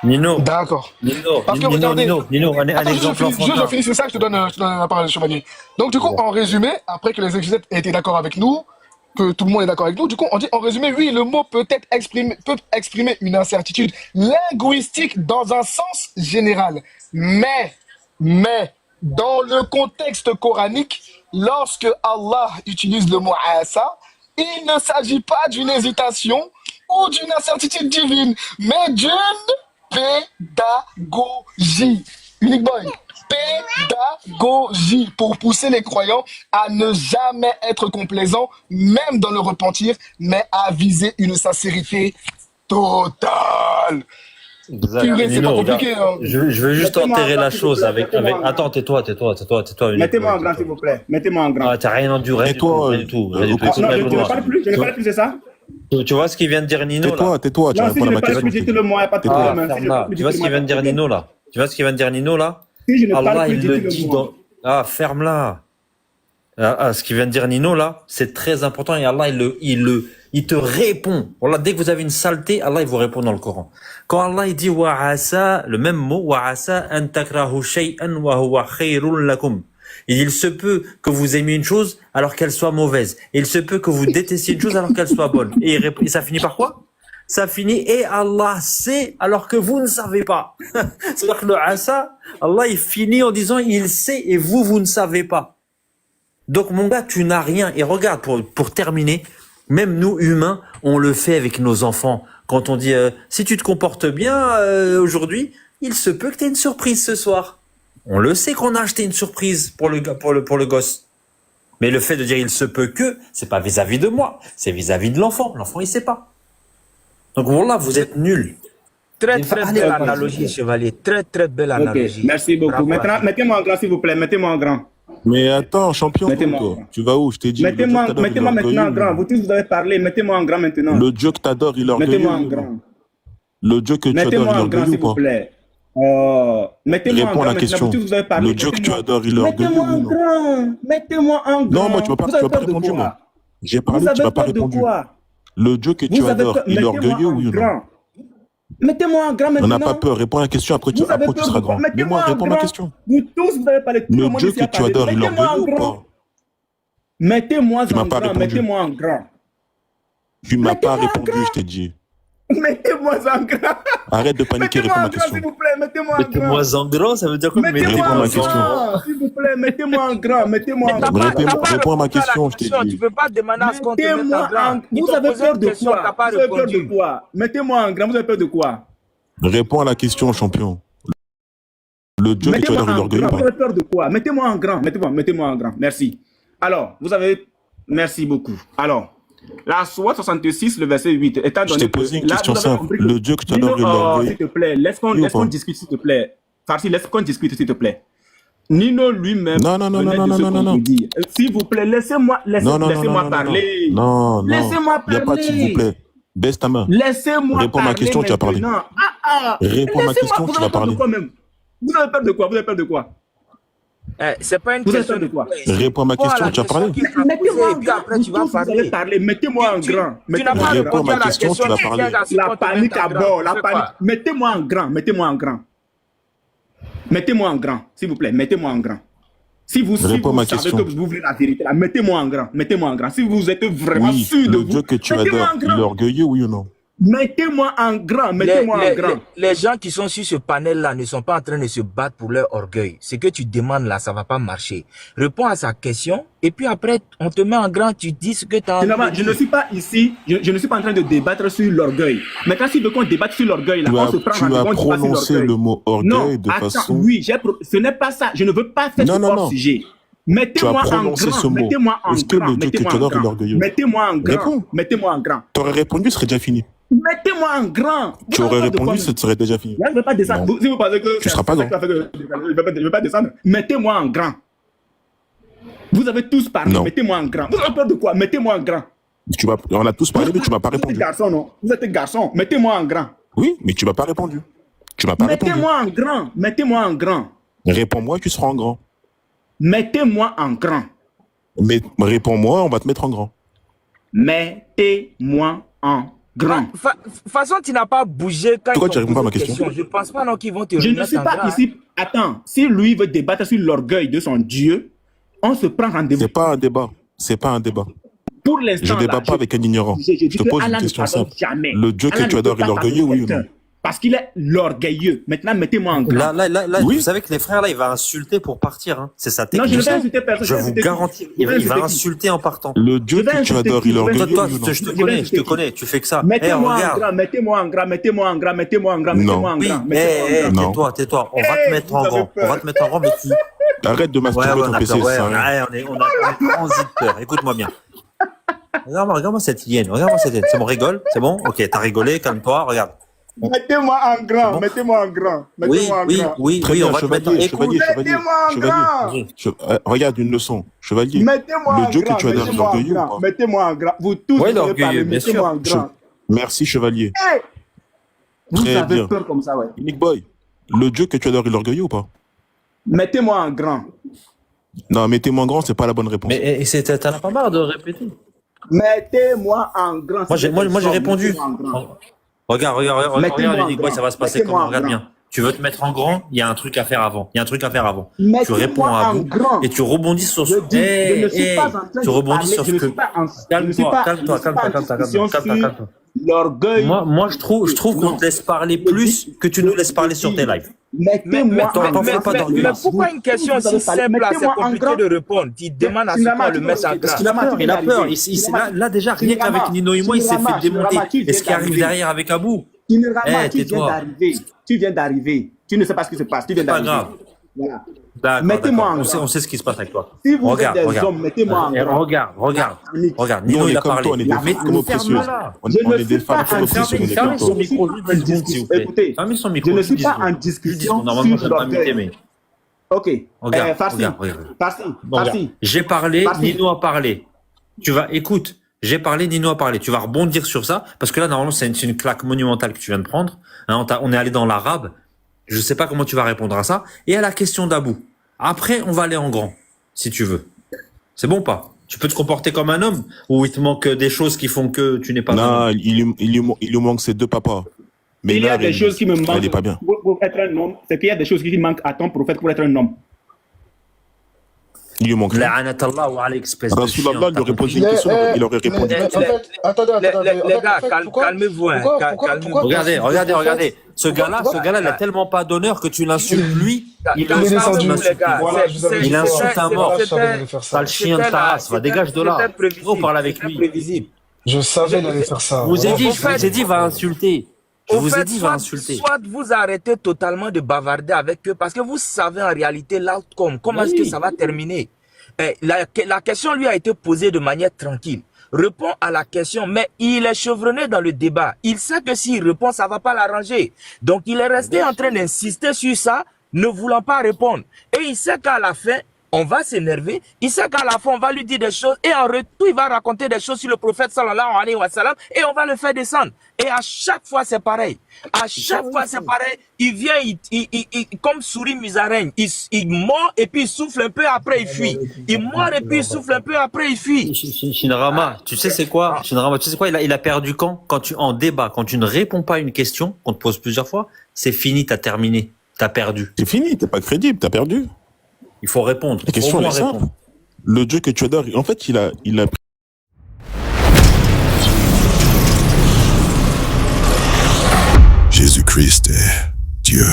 Nino, D'accord. Nino, Parce que regardez, Nino, un attends, exemple je finis, c'est ça que je te donne la parole, chevalier. Donc, du coup, en résumé, après que les exégètes aient été d'accord avec nous, que tout le monde est d'accord avec nous, du coup, on dit en résumé, oui, le mot peut exprimer une incertitude linguistique dans un sens général. Mais, dans le contexte coranique, lorsque Allah utilise le mot Asa, il ne s'agit pas d'une hésitation ou d'une incertitude divine, mais d'une pédagogie. Unique boy. Pédagogie pour pousser les croyants à ne jamais être complaisants, même dans le repentir, mais à viser une sincérité totale. Purée, c'est pas compliqué. Hein. Je veux juste enterrer la chose avec... Attends, tais-toi. Mettez-moi en grand, s'il vous plaît. Mettez-moi en grand. Ah, t'as rien enduré. Tais-toi. Du tout. Non, je ne parle plus, c'est ça? Tu vois ce qu'il vient de dire Nino là? Tais-toi, tu Non, réponds si à je ma ne parle plus, question. dites-le moi, pas de problème. Tu vois ce qu'il vient de dire Nino là? Si je ne Allah, parle plus, il le dites-le dit moi. dans... Ah, ferme-la. Ce qu'il vient de dire Nino là, c'est très important et Allah, il te répond. Voilà, dès que vous avez une saleté, Allah, il vous répond dans le Coran. Quand Allah, il dit wa'asa, le même mot, wa'asa an takrahu shay'an wa huwa khayrun lakum. Il se peut que vous aimiez une chose alors qu'elle soit mauvaise. Il se peut que vous détestiez une chose alors qu'elle soit bonne. Et ça finit par quoi? Ça finit et Allah sait alors que vous ne savez pas. C'est-à-dire que le asa, Allah, il finit en disant il sait et vous ne savez pas. Donc mon gars, tu n'as rien. Et regarde, pour terminer, même nous humains, on le fait avec nos enfants. Quand on dit si tu te comportes bien aujourd'hui, il se peut que tu aies une surprise ce soir. On le sait qu'on a acheté une surprise pour le gosse. Mais le fait de dire il se peut que, c'est pas vis-à-vis de moi, c'est vis-à-vis de l'enfant. L'enfant, il sait pas. Donc voilà, vous êtes nuls. Très belle analogie, chevalier. Très belle analogie. Ok, merci beaucoup. Bravo. Maintenant, mettez-moi en grand, s'il vous plaît. Mettez-moi en grand. Mais attends, champion, Mettez-moi toi, en grand. tu vas où? Je t'ai dit. Mettez-moi maintenant en grand. Vous tous, vous avez parlé. Mettez-moi en grand maintenant. Le Dieu que t'adores, il est orgueilleux. Mettez-moi en grand. Le Dieu que tu adores, il est Mettez-moi en grand, orgueilleux s'il ou vous pas? plaît. Mettez-moi en Réponds à grand. la Maintenant, question. vous tous, vous avez parlé. Le Dieu que tu adores, il est orgueilleux Mettez-moi en ou non? grand. Mettez-moi en grand. Non, moi, tu vas pas Vous avez peur de répondu, quoi? moi. J'ai parlé, Vous tu avez m'as pas peur de répondu. quoi? Le Dieu que tu Vous avez adores, peur. il est Mettez-moi orgueilleux en oui ou non? grand. Mettez-moi en grand On maintenant. n'a pas peur, réponds à la question, après tu Vous avez peur seras de quoi? grand. Mais moi, Mettez-moi en réponds à ma grand. question. Vous tous, vous avez parlé. Tout le Le monde Dieu ici que a tu parlé. adores, il est Mettez-moi en orgueilleux ou grand. pas? Mettez-moi Tu m'as en pas grand. répondu. Mettez-moi en grand. Tu m'as pas Mettez-moi en répondu, grand. je t'ai dit. Mettez-moi en grand. Arrête de paniquer, Mettez-moi réponds à en ma grand, question. s'il vous plaît. Mettez-moi en grand. Mettez-moi en grand, ça veut dire quoi? Mettez-moi Réponds à en ma question. grand, s'il vous plaît. Mettez-moi en grand. Mettez-moi en grand. Réponds à ma question, je t'ai Tu dit. peux pas demander à ce qu'on te mette Mettez-moi en grand. en... Vous avez peur de quoi? Pas Vous avez peur de répondu. quoi? Mettez-moi en grand. Vous avez peur de quoi? Réponds à la question, champion. Le Dieu que tu Mettez-moi adores, il est en orgueilleux ou grand. Vous pas? avez peur de quoi? Mettez-moi en grand. Mettez-moi en grand. Merci. Alors, vous avez... Merci beaucoup. Alors, la Sourate 66, le verset 8, étant Je donné t'ai posé une là, question vous avez simple. compris que- Le Dieu que tu adores, il est Nino, orgueilleux. s'il te plaît, laisse Oui ou qu'on pas? discute, s'il te plaît. Farsi, laisse qu'on discute, s'il te plaît. Nino lui-même Non, non, non, venait non, de non, ce non, qu'on non. vous dit. S'il vous plaît, laissez-moi Non, non, non, laissez-moi non, parler. non, non. Laissez-moi Il n'y a pas de s'il vous parler. plaît. Baisse ta main. Laissez-moi Réponds à ma parler question, tu vas parler. maintenant. Réponds à ma Laissez-moi, question, vous tu avez vas peur de parler. quoi même? Vous avez peur de quoi? Vous avez peur de quoi? C'est pas une Vous avez question peur de quoi? Réponds à ma question, tu vas parler. Mettez-moi en grand. Après, tu vas Vous allez parler. parler. Mettez-moi en grand. Tu n'as Mettez-moi pas en Réponds grand. répondu à à ma la question, question. tu vas Tu parler. viens d'assurer La qu'on te panique mette en à grand. bord, la C'est panique. quoi? Mettez-moi en grand, mettez-moi en grand. Mettez-moi en grand. S'il vous plaît, mettez-moi en grand. Si vous, Réponds à ma savez question. que vous voulez la vérité, là, mettez-moi en grand. Mettez-moi en grand. Si vous êtes vraiment Oui, sûr de le vous, Dieu que tu mettez-moi adores, en il est grand. orgueilleux, oui ou non? Mettez-moi en grand. Mettez-moi en grand. Les gens qui sont sur ce panel-là ne sont pas en train de se battre pour leur orgueil. Ce que tu demandes là, ça va pas marcher. Réponds à sa question et puis après, on te met en grand, tu dis ce que tu as envie de Je ne dire. suis pas ici, je ne suis pas en train de débattre sur l'orgueil. Maintenant, si veut qu'on débatte sur l'orgueil, là, on se prend Tu as rendez-vous, on débat sur prononcé l'orgueil. le mot Non, orgueil de attends, façon... oui, ce n'est pas ça. Je ne veux pas faire Non, ce non, non. hors-sujet. Tu as Mettez-moi en prononcé ce grand. mot. Mettez-moi en Est-ce que grand. le Dieu que tu Mettez-moi en adores est grand. orgueilleux? Mettez-moi en grand. Réponds. Mettez-moi en grand. Tu aurais répondu, ce serait déjà fini. Mettez-moi en grand. Tu aurais répondu, ce serait déjà fini. Là, je ne veux pas descendre. Non. Si vous pensez que Tu seras pas grand. je ne veux pas descendre. Mettez-moi en grand. Vous avez tous parlé. Non. Mettez-moi en grand. Vous avez peur de quoi? Mettez-moi en grand. On a tous parlé, mais tu m'as pas Vous êtes répondu. garçon, non? Vous êtes garçon. Mettez-moi en grand. Oui, mais tu m'as pas répondu. Tu m'as pas répondu. Mettez-moi en grand. Mettez-moi en grand. Réponds-moi, tu seras en grand. Mettez-moi en grand. Mais réponds-moi, on va te mettre en grand. Mettez-moi en grand. De toute façon, tu n'as pas bougé quand Pourquoi ils tu t'ont réponds pas à ma posé question? Je pense pas non qu'ils vont te Je ne remettre suis en pas grand, ici. Attends, si lui veut débattre sur l'orgueil de son Dieu, on se prend rendez-vous. C'est pas un débat. C'est pas un débat. Pour l'instant, Je débat là, pas avec un ignorant. je dis Je te que pose Allah une ne question pardonne simple. jamais. Le Dieu que Allah tu ne adores peut est pas orgueilleux, pardonner oui ou non? quelqu'un. Parce qu'il est l'orgueilleux. Maintenant, mettez-moi en grand. Là, Oui. vous savez que les frères, là, il va insulter pour partir. Hein. C'est sa Non, technique. je ne vais pas insulter personne. Je vous garantis, il va insulter en partant. Le Dieu Je vais que tu insulter adores, qui? il est Je vais orgueilleux, Toi, oui ou non? je te connais, je te connais, tu fais que ça. Eh, Mettez-moi en regarde. grand, mettez-moi en grand, mettez-moi en grand, mettez-moi en grand, mettez-moi en Oui, grand. mettez-moi en grand. Non. tais-toi. On va te mettre en vous avez grand. peur. On va te mettre en grand, mais tu... Arrête de Ouais, masturber on ton a PC, peur, ouais, ça. on a transiteur. Écoute-moi bien. Regarde-moi cette hyène. Regarde-moi cette hyène. C'est bon, rigole. C'est bon? Ok, t'as rigolé, calme-toi, regarde. Mettez-moi en grand, bon. mettez-moi en grand. Oui, Mettez-moi en oui, grand. oui, Très oui, bien, on va te mettre en chevalier, écoute. chevalier, chevalier, Mettez-moi en chevalier. grand. Regarde une leçon, chevalier. Mettez-moi en Le Dieu grand, que tu adores, il est mettez-moi en orgueilleux ou grand, pas? mettez-moi en grand. Vous tous, Ouais, il est vous avez orgueilleux, parlé, bien mettez-moi en sûr. grand. Merci, chevalier. Hey! Vous Très avez bien. peur comme ça, ouais. Nick Boy, le Dieu que tu adores, il est orgueilleux ou pas? Mettez-moi en grand. Non, mettez-moi en grand, c'est pas la bonne réponse. Mais t'en as pas marre de répéter? Mettez-moi en grand. Moi, j'ai répondu. Mettez-moi en grand. Regarde, Mettez-moi en Nick Boy, grand. ça va se passer Mettez-moi comment? en Regarde grand. bien. Tu veux te mettre en grand, il y a un truc à faire avant. Tu Mettez-moi réponds à en bout grand. et tu rebondis sur ce Je dis, je ne suis pas en train tu de rebondis parler, sur je ce ne que. suis pas en- je ne suis Calme-toi, pas- calme-toi, je ne suis pas en calme-toi, discussion calme-toi. sur l'orgueil. Moi, je trouve qu'on Non. te laisse parler plus que tu nous laisses parler sur tes lives. Mettez-moi t'en en fais grand. pas d'orgueil. pourquoi une question Vous avez si parlé. simple là, c'est Mettez-moi en compliqué grand. de répondre? Tu demandes à ce Sinama, qu'on le mette en grand. Sinama, Il a peur. Sinama, Là, déjà, rien Sinama, qu'avec Nino et moi, il s'est Sinama, fait démonter. Sinama, tu Et ce qui viens arrive d'arriver. derrière avec Abou, Sinama, Eh, tu viens tais-toi. d'arriver. Tu viens d'arriver. Tu ne sais pas ce qui se passe. Tu viens pas d'arriver. grave. Voilà. D'accord, Mettez-moi d'accord. en On sait, grand. on sait ce qui se passe avec toi. Si vous Regarde, êtes des regarde. hommes, mettez-moi en grand. Regarde. Nous, Nino, on il est a comme parlé. toi, on est des Mais femmes précieuses. ferme-la. On Je est ne des suis femmes pas très en précieuses, on est Fermez comme son toi. micro, juste 10 secondes, s'il vous plaît. Écoutez, Fermez son je micro. ne juste suis 10 pas secondes. en Juste 10 discussion secondes. Normalement, sur je ne pas m'imiter, l'orgueil. mais. Ok. Regarde, Farsi. regarde. Farsi. Bon, regarde. Farsi. J'ai parlé, Farsi. Nino a parlé. Écoute, j'ai parlé, Nino a parlé. Tu vas rebondir sur ça, parce que là, normalement, c'est une claque monumentale que tu viens de prendre. Hein, on est allé dans l'arabe. Je sais pas comment tu vas répondre à ça. Et à la question d'Abou. Après, on va aller en grand, si tu veux. C'est bon ou pas? Tu peux te comporter comme un homme, ou il te manque des choses qui font que tu n'es pas un Non, homme? il lui manque ses deux papas. Mais Il y a là, des choses qui me manquent. il est pas bien. Pour être un homme, c'est qu'il y a des choses qui manquent à ton prophète pour être un homme. Il lui manque. La'anatallahu alayk, espèce de chien. Rasulallah lui aurait posé une question, il aurait répondu. Attendez. Les gars, calmez-vous. Hein, calmez-vous. Regardez. Ce gars-là, il a tellement pas d'honneur que tu l'insultes lui. Il Il est descendu. l'insulte. Voilà, je vous avais dit Il ça. insulte à mort. Je savais qu'il allait faire ça. Sale chien de ta race, va dégage de là. On parle avec lui. Prévisible. Je savais qu'il allait faire ça. Je vous ai Vraiment. dit, va insulter. Je Au vous ai fait, dit, va insulter. soit vous arrêtez totalement de bavarder avec eux parce que vous savez en réalité l'outcome, comment est-ce que ça va terminer. La question lui a été posée de manière tranquille. Répond à la question, mais il est chevronné dans le débat. Il sait que s'il répond, ça va pas l'arranger. Donc il est resté en train d'insister sur ça, ne voulant pas répondre. Et il sait qu'à la fin, on va s'énerver. Il sait qu'à la fin, on va lui dire des choses. Et en retour, il va raconter des choses sur le prophète sallallahu alayhi wa sallam. Et on va le faire descendre. Et à chaque fois, c'est pareil. À chaque fois, c'est pareil. Il vient, comme souris musaraigne. Il mord et puis il souffle un peu, après il fuit. Il mord et puis il souffle un peu, après il fuit. Shinrama, tu sais c'est quoi? Shinrama, tu sais quoi? Il a perdu quand tu en débat, quand tu ne réponds pas à une question, qu'on te pose plusieurs fois, c'est fini, t'as terminé. T'as perdu. C'est fini, t'es pas crédible, t'as perdu. Il faut répondre. La question Au elle est moins simple. répondre. Le Dieu que tu adores, en fait, il a Jésus-Christ est Dieu.